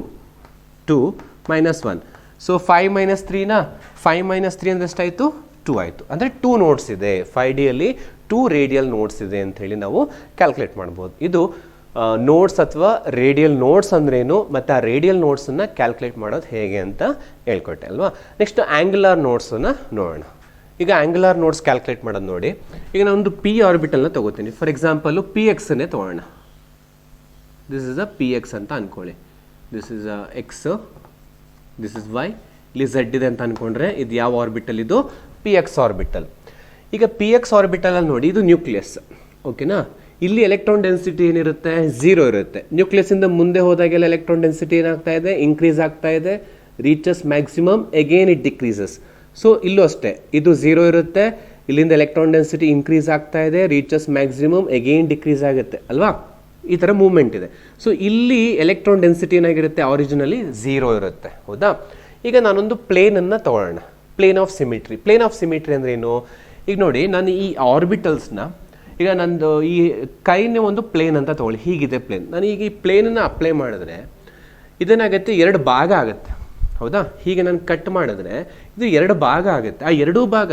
- 1. ಸೊ 5 ಮೈನಸ್ 3ನ 5 ಮೈನಸ್ 3 ಅಂದರೆ ಎಷ್ಟಾಯಿತು 2 ಆಯಿತು. ಅಂದರೆ 2 ನೋಡ್ಸ್ ಇದೆ 5Dಯಲ್ಲಿ 2 ರೇಡಿಯಲ್ ನೋಡ್ಸ್ ಇದೆ ಅಂತ ಹೇಳಿ ನಾವು ಕ್ಯಾಲ್ಕುಲೇಟ್ ಮಾಡ್ಬೋದು. ಇದು ನೋಟ್ಸ್ ಅಥವಾ ರೇಡಿಯಲ್ ನೋಟ್ಸ್ ಅಂದ್ರೇನು ಮತ್ತು ಆ ರೇಡಿಯಲ್ ನೋಟ್ಸನ್ನು ಕ್ಯಾಲ್ಕುಲೇಟ್ ಮಾಡೋದು ಹೇಗೆ ಅಂತ ಹೇಳ್ಕೊಟ್ಟೆ ಅಲ್ವಾ. ನೆಕ್ಸ್ಟ್ ಆ್ಯಂಗುಲಾರ್ ನೋಟ್ಸನ್ನು ನೋಡೋಣ. ಈಗ ಆ್ಯಂಗುಲಾರ್ ನೋಟ್ಸ್ ಕ್ಯಾಲ್ಕುಲೇಟ್ ಮಾಡೋದು ನೋಡಿ. ಈಗ ನಾನೊಂದು ಪಿ ಆರ್ಬಿಟಲ್ನ ತೊಗೋತೀನಿ. ಫಾರ್ ಎಕ್ಸಾಂಪಲು ಪಿ ಎಕ್ಸನ್ನೇ ತೊಗೊಳ್ಳೋಣ. This is a P X ಅಂತ ಅಂದ್ಕೊಳ್ಳಿ. This is a X, this is why, ಇಲ್ಲಿ ಝೆಡ್ ಇದೆ ಅಂತ ಅಂದ್ಕೊಂಡ್ರೆ ಇದು ಯಾವ ಆರ್ಬಿಟಲ್? ಇದು ಪಿ ಎಕ್ಸ್ ಆರ್ಬಿಟಲ್. ಈಗ ಪಿ ಎಕ್ಸ್ ಆರ್ಬಿಟಲಲ್ಲಿ ನೋಡಿ ಇದು ನ್ಯೂಕ್ಲಿಯಸ್, ಓಕೆನಾ. ಇಲ್ಲಿ ಎಲೆಕ್ಟ್ರಾನ್ ಡೆನ್ಸಿಟಿ ಏನಿರುತ್ತೆ 0 ಇರುತ್ತೆ. ನ್ಯೂಕ್ಲಿಯಸ್ಸಿಂದ ಮುಂದೆ ಹೋದಾಗೆಲ್ಲ ಎಲೆಕ್ಟ್ರಾನ್ ಡೆನ್ಸಿಟಿ ಏನಾಗ್ತಾ ಇದೆ? ಇನ್ಕ್ರೀಸ್ ಆಗ್ತಾ ಇದೆ. Reaches maximum, again it decreases. So ಇಲ್ಲೂ ಅಷ್ಟೇ, ಇದು 0 ಇರುತ್ತೆ, ಇಲ್ಲಿಂದ ಎಲೆಕ್ಟ್ರಾನ್ ಡೆನ್ಸಿಟಿ ಇನ್ಕ್ರೀಸ್ ಆಗ್ತಾ ಇದೆ, ರೀಚಸ್ ಮ್ಯಾಕ್ಸಿಮಮ್, ಅಗೇನ್ ಡಿಕ್ರೀಸ್ ಆಗುತ್ತೆ ಅಲ್ವಾ. ಈ ಥರ ಮೂವ್ಮೆಂಟ್ ಇದೆ. ಸೊ ಇಲ್ಲಿ ಎಲೆಕ್ಟ್ರಾನ್ ಡೆನ್ಸಿಟಿ ಏನಾಗಿರುತ್ತೆ? ಆರಿಜಿನಲ್ಲಿ 0 ಇರುತ್ತೆ, ಹೌದಾ. ಈಗ ನಾನೊಂದು ಪ್ಲೇನನ್ನು ತೊಗೊಳ್ಳೋಣ. Plane of symmetry. Plane of symmetry ಅಂದ್ರೆ ಏನು? ಈಗ ನೋಡಿ, ನಾನು ಈ ಆರ್ಬಿಟಲ್ಸ್ನ, ಈಗ ನಂದು ಈ ಕೈನೇ ಒಂದು ಪ್ಲೇನ್ ಅಂತ ತೊಗೊಳ್ಳಿ. ಹೀಗಿದೆ ಪ್ಲೇನ್. ನಾನು ಈಗ ಈ ಪ್ಲೇನನ್ನು ಅಪ್ಲೈ ಮಾಡಿದ್ರೆ ಇದೇನಾಗುತ್ತೆ? 2 ಭಾಗ ಆಗುತ್ತೆ, ಹೌದಾ. ಹೀಗೆ ನಾನು ಕಟ್ ಮಾಡಿದ್ರೆ ಇದು 2 ಭಾಗ ಆಗುತ್ತೆ. ಆ 2 ಭಾಗ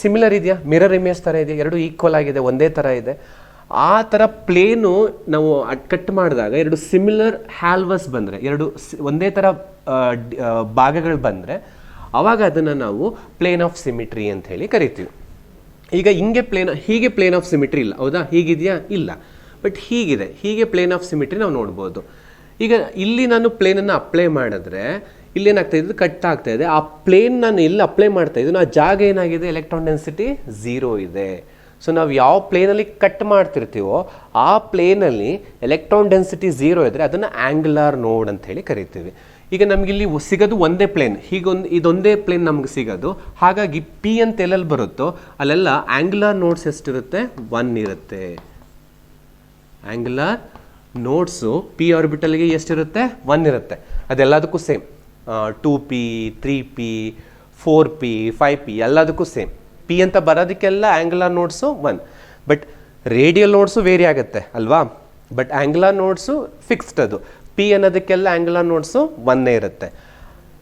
ಸಿಮಿಲರ್ ಇದೆಯಾ? ಮಿರರ್ ಇಮೇಜ್ ಥರ ಇದೆಯಾ? 2 ಈಕ್ವಲ್ ಆಗಿದೆ, ಒಂದೇ ಥರ ಇದೆ. ಆ ಥರ ಪ್ಲೇನು ನಾವು ಕಟ್ ಮಾಡಿದಾಗ 2 ಸಿಮಿಲರ್ ಹ್ಯಾಲ್ವಸ್ ಬಂದರೆ, 2 ಒಂದೇ ಥರ ಭಾಗಗಳು ಬಂದರೆ ಆವಾಗ ಅದನ್ನು ನಾವು ಪ್ಲೇನ್ ಆಫ್ ಸಿಮಿಟ್ರಿ ಅಂತ ಹೇಳಿ ಕರಿತೀವಿ. ಈಗ ಹೀಗೆ ಪ್ಲೇನ್ ಆಫ್ ಸಿಮಿಟ್ರಿ ಇಲ್ಲ, ಹೌದಾ. ಹೀಗಿದೆಯಾ? ಇಲ್ಲ. ಬಟ್ ಹೀಗಿದೆ, ಹೀಗೆ ಪ್ಲೇನ್ ಆಫ್ ಸಿಮಿಟ್ರಿ ನಾವು ನೋಡ್ಬೋದು. ಈಗ ಇಲ್ಲಿ ನಾನು ಪ್ಲೇನನ್ನು ಅಪ್ಲೈ ಮಾಡಿದ್ರೆ ಇಲ್ಲೇನಾಗ್ತಾ ಇದೆ? ಕಟ್ ಆಗ್ತಾ ಇದೆ. ಆ ಪ್ಲೇನ್ ನಾನು ಎಲ್ಲಿ ಅಪ್ಲೈ ಮಾಡ್ತಾ ಇದ್ದೀನಿ ಆ ಜಾಗ ಏನಾಗಿದೆ? ಎಲೆಕ್ಟ್ರಾನ್ ಡೆನ್ಸಿಟಿ 0 ಇದೆ. ಸೊ ನಾವು ಯಾವ ಪ್ಲೇನಲ್ಲಿ ಕಟ್ ಮಾಡ್ತಿರ್ತೀವೋ ಆ ಪ್ಲೇನಲ್ಲಿ ಎಲೆಕ್ಟ್ರಾನ್ ಡೆನ್ಸಿಟಿ 0 ಇದ್ದರೆ ಅದನ್ನು ಆ್ಯಂಗುಲಾರ್ ನೋಡ್ ಅಂತ ಹೇಳಿ ಕರಿತೀವಿ. ಈಗ ನಮಗಿಲ್ಲಿ ಸಿಗೋದು ಒಂದೇ ಪ್ಲೇನ್, ಇದೊಂದೇ ಪ್ಲೇನ್ ನಮ್ಗೆ ಸಿಗೋದು. ಹಾಗಾಗಿ ಪಿ ಅಂತ ಎಲ್ಲೆಲ್ಲಿ ಬರುತ್ತೋ ಅಲ್ಲೆಲ್ಲ ಆ್ಯಂಗುಲಾರ್ ನೋಟ್ಸ್ ಎಷ್ಟಿರುತ್ತೆ? 1 ಇರುತ್ತೆ. ಆ್ಯಂಗುಲಾರ್ ನೋಟ್ಸು ಪಿ ಆರ್ಬಿಟಲ್ಗೆ ಎಷ್ಟಿರುತ್ತೆ? 1 ಇರುತ್ತೆ. ಅದೆಲ್ಲದಕ್ಕೂ same. 2p, 3p, 4p, 5p ಎಲ್ಲದಕ್ಕೂ ಸೇಮ್. ಪಿ ಅಂತ ಬರೋದಕ್ಕೆಲ್ಲ angular nodes 1. But radial nodes vary ಆಗುತ್ತೆ ಅಲ್ವಾ. But angular nodes fixed. ಅದು ಪಿ ಅನ್ನೋದಕ್ಕೆಲ್ಲ ಆ್ಯಂಗುಲಾರ್ ನೋಟ್ಸು 1 ಇರುತ್ತೆ.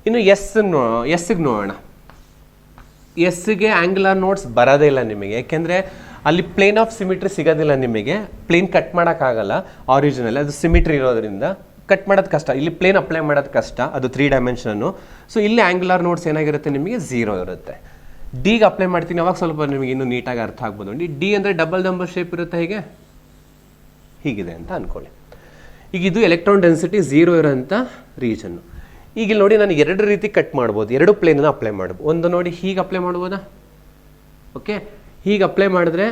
ಇನ್ನು ಎಸ್ಗೆ ನೋಡೋಣ. ಎಸ್ಗೆ ಆ್ಯಂಗುಲಾರ್ ನೋಟ್ಸ್ ಬರೋದೇ ಇಲ್ಲ ನಿಮಗೆ, ಯಾಕೆಂದರೆ ಅಲ್ಲಿ ಪ್ಲೇನ್ ಆಫ್ ಸಿಮಿಟ್ರಿ ಸಿಗೋದಿಲ್ಲ ನಿಮಗೆ. ಪ್ಲೇನ್ ಕಟ್ ಮಾಡೋಕ್ಕಾಗಲ್ಲ ಆರಿಜಿನಲ್ಲಿ, ಅದು ಸಿಮಿಟ್ರಿ ಇರೋದ್ರಿಂದ ಕಟ್ ಮಾಡೋದು ಕಷ್ಟ. ಇಲ್ಲಿ ಪ್ಲೇನ್ ಅಪ್ಲೈ ಮಾಡೋದು ಕಷ್ಟ, ಅದು 3 ಡೈಮೆನ್ಷನ್ನು. ಸೊ ಇಲ್ಲಿ ಆ್ಯಂಗುಲಾರ್ ನೋಟ್ಸ್ ಏನಾಗಿರುತ್ತೆ? ನಿಮಗೆ 0 ಇರುತ್ತೆ. ಡಿಗೆ ಅಪ್ಲೈ ಮಾಡ್ತೀನಿ, ಅವಾಗ ಸ್ವಲ್ಪ ನಿಮಗೆ ಇನ್ನೂ ನೀಟಾಗಿ ಅರ್ಥ ಆಗ್ಬೋದು. ಡಿ ಅಂದರೆ ಡಬಲ್ ನಂಬರ್ ಶೇಪ್ ಇರುತ್ತೆ, ಹೀಗಿದೆ ಅಂತ ಅಂದ್ಕೊಳ್ಳಿ. ಈಗ ಇದು ಎಲೆಕ್ಟ್ರಾನ್ ಡೆನ್ಸಿಟಿ 0 ಇರೋಂಥ ರೀಜನ್ನು. ಈಗ ನೋಡಿ ನಾನು 2 ರೀತಿ ಕಟ್ ಮಾಡ್ಬೋದು, 2 ಪ್ಲೇನನ್ನು ಅಪ್ಲೈ ಮಾಡ್ಬೋದು. ಒಂದು ನೋಡಿ ಹೀಗೆ ಅಪ್ಲೈ ಮಾಡ್ಬೋದಾ? ಓಕೆ, ಹೀಗೆ ಅಪ್ಲೈ ಮಾಡಿದ್ರೆ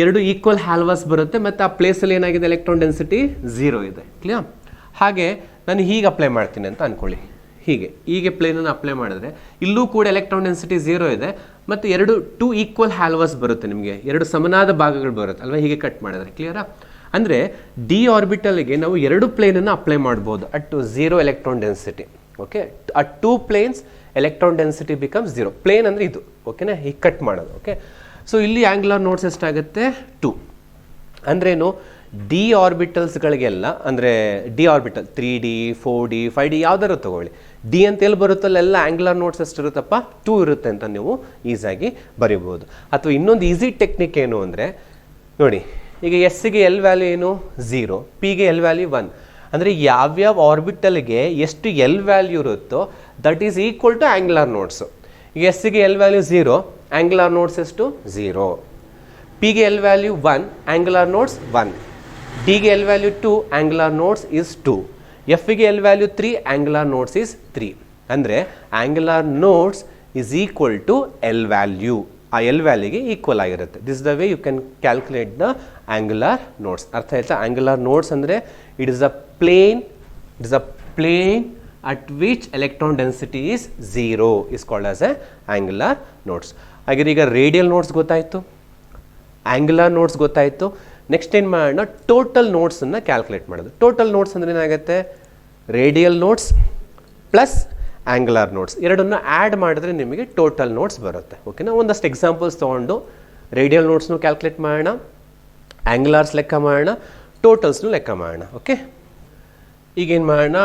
2 ಈಕ್ವಲ್ ಹ್ಯಾಲ್ವಾಸ್ ಬರುತ್ತೆ ಮತ್ತು ಆ ಪ್ಲೇಸಲ್ಲಿ ಏನಾಗಿದೆ? ಎಲೆಕ್ಟ್ರಾನ್ ಡೆನ್ಸಿಟಿ 0 ಇದೆ. ಕ್ಲಿಯರ್? ಹಾಗೆ ನಾನು ಹೀಗೆ ಅಪ್ಲೈ ಮಾಡ್ತೀನಿ ಅಂತ ಅಂದ್ಕೊಳ್ಳಿ. ಹೀಗೆ ಪ್ಲೇನನ್ನು ಅಪ್ಲೈ ಮಾಡಿದ್ರೆ ಇಲ್ಲೂ ಕೂಡ ಎಲೆಕ್ಟ್ರಾನ್ ಡೆನ್ಸಿಟಿ 0 ಇದೆ ಮತ್ತು 2 ಈಕ್ವಲ್ ಹ್ಯಾಲ್ವಾಸ್ ಬರುತ್ತೆ. ನಿಮಗೆ 2 ಸಮನಾದ ಭಾಗಗಳು ಬರುತ್ತೆ ಅಲ್ವಾ ಹೀಗೆ ಕಟ್ ಮಾಡಿದ್ರೆ. ಕ್ಲಿಯರಾ? ಅಂದರೆ ಡಿ ಆರ್ಬಿಟಲ್ಗೆ ನಾವು 2 ಪ್ಲೇನನ್ನು ಅಪ್ಲೈ ಮಾಡ್ಬೋದು at 0 electron density. Okay, at 2 planes electron density becomes 0. Plane ಅಂದರೆ ಇದು, ಓಕೆನಾ, ಹೀಗೆ ಕಟ್ ಮಾಡೋದು. ಓಕೆ, ಸೊ ಇಲ್ಲಿ ಆ್ಯಂಗುಲಾರ್ ನೋಟ್ಸ್ ಎಷ್ಟಾಗುತ್ತೆ? 2. ಅಂದ್ರೇನು? ಡಿ ಆರ್ಬಿಟಲ್ಸ್ಗಳಿಗೆಲ್ಲ, ಅಂದರೆ D orbital 3D, 4D, 5D ಯಾವ್ದಾರು ತಗೊಳ್ಳಿ. ಡಿ ಅಂತ ಎಲ್ಲಿ ಬರುತ್ತಲ್ಲೆಲ್ಲ ಆ್ಯಂಗುಲಾರ್ ನೋಟ್ಸ್ ಎಷ್ಟಿರುತ್ತಪ್ಪ? 2 ಇರುತ್ತೆ ಅಂತ ನೀವು ಈಸಾಗಿ ಬರಿಬೋದು. ಅಥವಾ ಇನ್ನೊಂದು ಈಸಿ ಟೆಕ್ನಿಕ್ ಏನು ಅಂದರೆ ನೋಡಿ, ಈಗ ಎಸ್ಸಿಗೆ ಎಲ್ ವ್ಯಾಲ್ಯೂ ಏನು? 0, ಪಿಗೆ ಎಲ್ ವ್ಯಾಲ್ಯೂ 1. ಅಂದರೆ ಯಾವ್ಯಾವ ಆರ್ಬಿಟಲ್ಗೆ ಎಷ್ಟು ಎಲ್ ವ್ಯಾಲ್ಯೂ ಇರುತ್ತೋ that is equal to angular nodes. ಈಗ ಎಸ್ಸಿಗೆ ಎಲ್ ವ್ಯಾಲ್ಯೂ 0, ಆ್ಯಂಗುಲಾರ್ ನೋಟ್ಸ್ ಎಷ್ಟು? 0. ಪಿಗೆ ಎಲ್ ವ್ಯಾಲ್ಯೂ 1, ಆ್ಯಂಗುಲಾರ್ ನೋಟ್ಸ್ 1. ಡಿಗೆ L value 2, angular nodes is 2. ಎಫ್ಗೆ L value 3, angular nodes is 3. ಅಂದರೆ angular nodes is equal to L value. ಆ L ವ್ಯಾಲ್ಯೂಗೆ equal ಆಗಿರುತ್ತೆ. This the way you can calculate the angular nodes. ಅರ್ಥ ಆಯ್ತಾ? Angular nodes ಅಂದರೆ it is a plane at which electron density is 0 is called as a angular nodes. ಹಾಗೆ ಈಗ radial notes ಗೊತ್ತಾಯಿತು, ಆ್ಯಂಗುಲಾರ್ notes ಗೊತ್ತಾಯಿತು. Next ಏನು ಮಾಡೋಣ? ಟೋಟಲ್ ನೋಟ್ಸನ್ನು ಕ್ಯಾಲ್ಕುಲೇಟ್ ಮಾಡೋದು. ಟೋಟಲ್ ನೋಟ್ಸ್ ಅಂದರೆ ಏನಾಗುತ್ತೆ? ರೇಡಿಯಲ್ ನೋಟ್ಸ್ ಪ್ಲಸ್ ಆ್ಯಂಗುಲಾರ್ ನೋಟ್ಸ್ ಎರಡನ್ನು ಆ್ಯಡ್ ಮಾಡಿದ್ರೆ ನಿಮಗೆ ಟೋಟಲ್ ನೋಟ್ಸ್ ಬರುತ್ತೆ. ಓಕೆನಾ? ಒಂದಷ್ಟು ಎಕ್ಸಾಂಪಲ್ಸ್ ತೊಗೊಂಡು ರೇಡಿಯಲ್ ನೋಟ್ಸ್ನು ಕ್ಯಾಲ್ಕುಲೇಟ್ ಮಾಡೋಣ, ಆ್ಯಂಗುಲಾರ್ಸ್ ಲೆಕ್ಕ ಮಾಡೋಣ, ಟೋಟಲ್ಸ್ನು ಲೆಕ್ಕ ಮಾಡೋಣ. ಓಕೆ, ಈಗೇನು ಮಾಡೋಣ,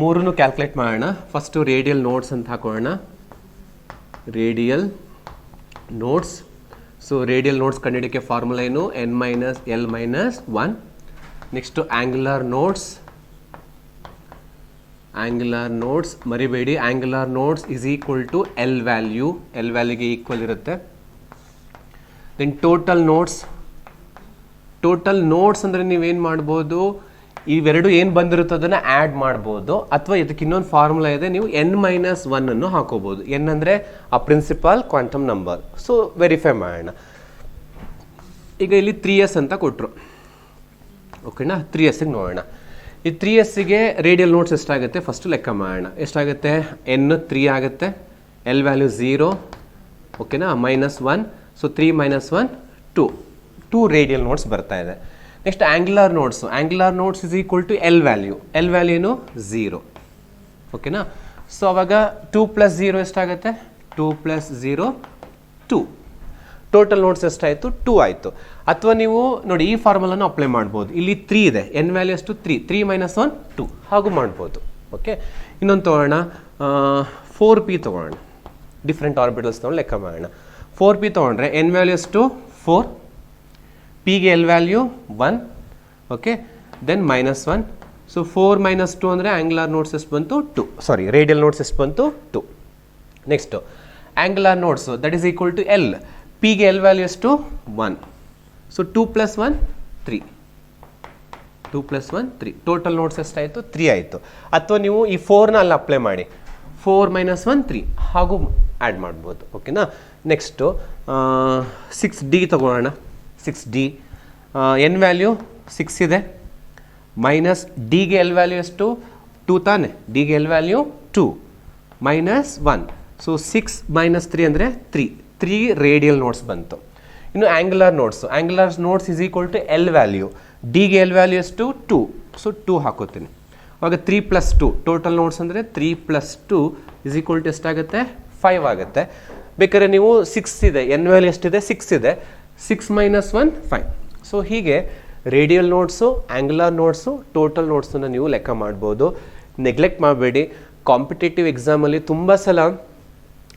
ಮೂರನ್ನು ಕ್ಯಾಲ್ಕುಲೇಟ್ ಮಾಡೋಣ. ಫಸ್ಟು ರೇಡಿಯಲ್ ನೋಟ್ಸ್ ಅಂತ ಹಾಕೋಣ. Radial nodes. So radial nodes ಕಂಡುಹಿಡಿಯೋಕ್ಕೆ ಫಾರ್ಮುಲಾ ಏನು, n - l - 1. Next angular nodes. Angular nodes ಮರಿಬೇಡಿ, angular nodes is equal to L ವ್ಯಾಲ್ಯೂಗೆ ಈಕ್ವಲ್ ಇರುತ್ತೆ. Then total nodes. Total nodes ಅಂದರೆ ನೀವೇನು ಮಾಡ್ಬೋದು, ಇವೆರಡು ಏನು ಬಂದಿರುತ್ತೋ ಅದನ್ನು ಆ್ಯಡ್ ಮಾಡ್ಬೋದು, ಅಥವಾ ಇದಕ್ಕೆ ಇನ್ನೊಂದು ಫಾರ್ಮುಲಾ ಇದೆ, ನೀವು n - 1 ಅನ್ನು ಹಾಕೋಬೋದು. n ಅಂದರೆ ಆ principal quantum number. So verify ಮಾಡೋಣ. ಈಗ ಇಲ್ಲಿ 3s ಅಂತ ಕೊಟ್ಟರು, ಓಕೆನಾ. 3sಗೆ ನೋಡೋಣ. ಈ 3sಗೆ ರೇಡಿಯಲ್ ನೋಟ್ಸ್ ಎಷ್ಟಾಗುತ್ತೆ ಫಸ್ಟು ಲೆಕ್ಕ ಮಾಡೋಣ. ಎಷ್ಟಾಗುತ್ತೆ, n 3 ಆಗುತ್ತೆ, ಎಲ್ ವ್ಯಾಲ್ಯೂ 0, ಓಕೆನಾ, -1. ಸೊ 3 - 1 2 ರೇಡಿಯಲ್ ನೋಟ್ಸ್ ಬರ್ತಾ ಇದೆ. Next angular nodes. Angular nodes is equal to L value ಏನು 0, ಓಕೆನಾ. ಸೊ ಅವಾಗ 2 + 0 ಎಷ್ಟಾಗುತ್ತೆ, 2 + 0 2. ಟೋಟಲ್ ನೋಟ್ಸ್ ಎಷ್ಟಾಯಿತು, 2 ಆಯಿತು. ಅಥವಾ ನೀವು ನೋಡಿ ಈ ಫಾರ್ಮುಲಾನು ಅಪ್ಲೈ ಮಾಡ್ಬೋದು. ಇಲ್ಲಿ 3 ಇದೆ, n ವ್ಯಾಲ್ಯೂ ಎಷ್ಟು 3, 3 - 1 2 ಹಾಗೂ ಮಾಡ್ಬೋದು. ಓಕೆ, ಇನ್ನೊಂದು ತೊಗೊಳ್ಳೋಣ, 4p ತೊಗೊಳ್ಳೋಣ. ಡಿಫ್ರೆಂಟ್ ಆರ್ಬಿಟಲ್ಸ್ ತೊಗೊಂಡು ಲೆಕ್ಕ ಮಾಡೋಣ. 4p ತೊಗೊಂಡ್ರೆ n ವ್ಯಾಲ್ಯೂ ಎಷ್ಟು 4, ಪಿಗೆ L value 1, okay. Then -1. So 4 - 2 ಅಂದರೆ ಆಂಗ್ಯುಲರ್ ನೋಟ್ಸ್ ಎಷ್ಟು ಬಂತು 2, ಸಾರಿ ರೇಡಿಯಲ್ ನೋಟ್ಸ್ ಎಷ್ಟು ಬಂತು 2. Next angular nodes that is equal to L. ಪಿಗೆ ಎಲ್ ವ್ಯಾಲ್ಯೂ ಎಷ್ಟು 1. ಸೊ 2 + 1 3, 2 + 1 3. ಟೋಟಲ್ ನೋಟ್ಸ್ ಎಷ್ಟಾಯಿತು 3 ಆಯಿತು. ಅಥವಾ ನೀವು ಈ 4ನ ಅಲ್ಲಿ ಅಪ್ಲೈ ಮಾಡಿ, 4 - 1 3 ಹಾಗೂ ಆ್ಯಡ್ ಮಾಡ್ಬೋದು, ಓಕೆನಾ. ನೆಕ್ಸ್ಟು 6d ತಗೊಳ್ಳೋಣ. 6d n ವ್ಯಾಲ್ಯೂ 6 ಇದೆ, ಮೈನಸ್ ಡಿಗೆ ಎಲ್ ವ್ಯಾಲ್ಯೂ ಎಷ್ಟು 2 ತಾನೆ, ಡಿಗೆ ಎಲ್ ವ್ಯಾಲ್ಯೂ 2 -1. ಸೊ 6 - 3 ಅಂದರೆ 3 ರೇಡಿಯಲ್ ನೋಟ್ಸ್ ಬಂತು. ಇನ್ನು angular nodes is equal to L value. ಡಿಗೆ ಎಲ್ ವ್ಯಾಲ್ಯೂ ಎಷ್ಟು 2, ಸೊ 2 ಹಾಕೋತೀನಿ. ಆವಾಗ 3 + 2 ಟೋಟಲ್ ನೋಟ್ಸ್ ಅಂದರೆ 3 + 2 ಇಸ್ ಈಕ್ವಲ್ ಟು ಎಷ್ಟಾಗುತ್ತೆ 5 ಆಗುತ್ತೆ. ಬೇಕಾದ್ರೆ ನೀವು 6 ಇದೆ, ಎನ್ ವ್ಯಾಲ್ಯೂ ಎಷ್ಟಿದೆ 6 ಇದೆ, 6 - 1 5. ಸೊ ಹೀಗೆ radial nodes, angular nodes, total ನೋಟ್ಸನ್ನು ನೀವು ಲೆಕ್ಕ ಮಾಡ್ಬೋದು. ನೆಗ್ಲೆಕ್ಟ್ ಮಾಡಬೇಡಿ. ಕಾಂಪಿಟೇಟಿವ್ ಎಕ್ಸಾಮಲ್ಲಿ ತುಂಬ ಸಲ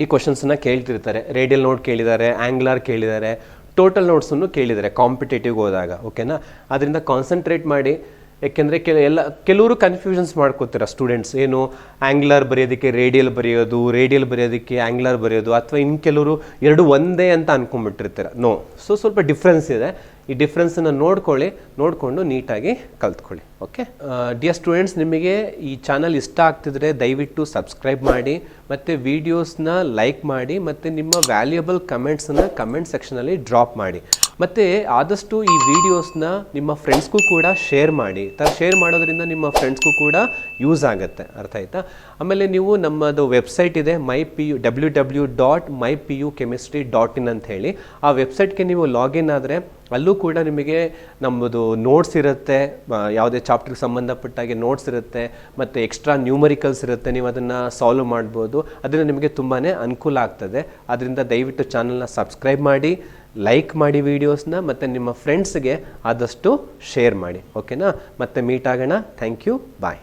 ಈ ಕ್ವಶನ್ಸನ್ನು ಕೇಳ್ತಿರ್ತಾರೆ. ರೇಡಿಯಲ್ ನೋಟ್ ಕೇಳಿದ್ದಾರೆ, ಆಂಗ್ಯುಲರ್ ಕೇಳಿದ್ದಾರೆ, ಟೋಟಲ್ ನೋಟ್ಸನ್ನು ಕೇಳಿದ್ದಾರೆ ಕಾಂಪಿಟೇಟಿವ್ಗೆ ಹೋದಾಗ, ಓಕೆನಾ. ಅದರಿಂದ ಕಾನ್ಸಂಟ್ರೇಟ್ ಮಾಡಿ. ಯಾಕೆಂದರೆ ಕೆಲವರು ಕನ್ಫ್ಯೂಷನ್ಸ್ ಮಾಡ್ಕೋತೀರ ಸ್ಟೂಡೆಂಟ್ಸ್, ಏನು ಆಂಗ್ಯುಲರ್ ಬರೆಯೋದಕ್ಕೆ ರೇಡಿಯಲ್ ಬರೆಯೋದು, ರೇಡಿಯಲ್ ಬರೆಯೋದಕ್ಕೆ ಆಂಗ್ಯುಲರ್ ಬರೆಯೋದು, ಅಥವಾ ಇನ್ನು ಕೆಲವರು ಎರಡು ಒಂದೇ ಅಂತ ಅಂದ್ಕೊಂಡ್ಬಿಟ್ಟಿರ್ತೀರ. ನೋ, ಸೊ ಸ್ವಲ್ಪ ಡಿಫ್ರೆನ್ಸ್ ಇದೆ. ಈ ಡಿಫ್ರೆನ್ಸನ್ನು ನೋಡಿಕೊಂಡು ನೀಟಾಗಿ ಕಲ್ತ್ಕೊಳ್ಳಿ. ಓಕೆ ಡಿಯರ್ ಸ್ಟೂಡೆಂಟ್ಸ್, ನಿಮಗೆ ಈ ಚಾನಲ್ ಇಷ್ಟ ಆಗ್ತಿದ್ರೆ ದಯವಿಟ್ಟು ಸಬ್ಸ್ಕ್ರೈಬ್ ಮಾಡಿ, ಮತ್ತು ವೀಡಿಯೋಸ್ನ ಲೈಕ್ ಮಾಡಿ, ಮತ್ತು ನಿಮ್ಮ ವ್ಯಾಲ್ಯೂಯಬಲ್ ಕಮೆಂಟ್ಸನ್ನು ಕಮೆಂಟ್ ಸೆಕ್ಷನಲ್ಲಿ ಡ್ರಾಪ್ ಮಾಡಿ. ಮತ್ತು ಆದಷ್ಟು ಈ ವಿಡಿಯೋಸ್ನ ನಿಮ್ಮ ಫ್ರೆಂಡ್ಸ್ಗೂ ಕೂಡ ಶೇರ್ ಮಾಡಿ. ಶೇರ್ ಮಾಡೋದ್ರಿಂದ ನಿಮ್ಮ ಫ್ರೆಂಡ್ಸ್ಗೂ ಕೂಡ ಯೂಸ್ ಆಗುತ್ತೆ, ಅರ್ಥ ಆಯ್ತಾ. ಆಮೇಲೆ ನೀವು ನಮ್ಮದು ವೆಬ್ಸೈಟ್ ಇದೆ www.mypuchemistry.in ಅಂತ ಹೇಳಿ. ಆ ವೆಬ್ಸೈಟ್ಗೆ ನೀವು ಲಾಗಿನ್ ಆದರೆ ಅಲ್ಲೂ ಕೂಡ ನಿಮಗೆ ನಮ್ಮದು ನೋಟ್ಸ್ ಇರುತ್ತೆ, ಯಾವುದೇ ಚಾಪ್ಟರ್ಗೆ ಸಂಬಂಧಪಟ್ಟಾಗೆ ನೋಟ್ಸ್ ಇರುತ್ತೆ, ಮತ್ತು ಎಕ್ಸ್ಟ್ರಾ ನ್ಯೂಮರಿಕಲ್ಸ್ ಇರುತ್ತೆ. ನೀವು ಅದನ್ನು ಸಾಲ್ವ್ ಮಾಡ್ಬೋದು. ಅದರಿಂದ ನಿಮಗೆ ತುಂಬಾ ಅನುಕೂಲ ಆಗ್ತದೆ. ಅದರಿಂದ ದಯವಿಟ್ಟು ಚಾನಲ್ನ ಸಬ್ಸ್ಕ್ರೈಬ್ ಮಾಡಿ, ಲೈಕ್ ಮಾಡಿ ವೀಡಿಯೋಸ್ನ, ಮತ್ತು ನಿಮ್ಮ ಫ್ರೆಂಡ್ಸ್ಗೆ ಆದಷ್ಟು ಶೇರ್ ಮಾಡಿ, ಓಕೆನಾ. ಮತ್ತೆ ಮೀಟ್ ಆಗೋಣ. Thank you, bye.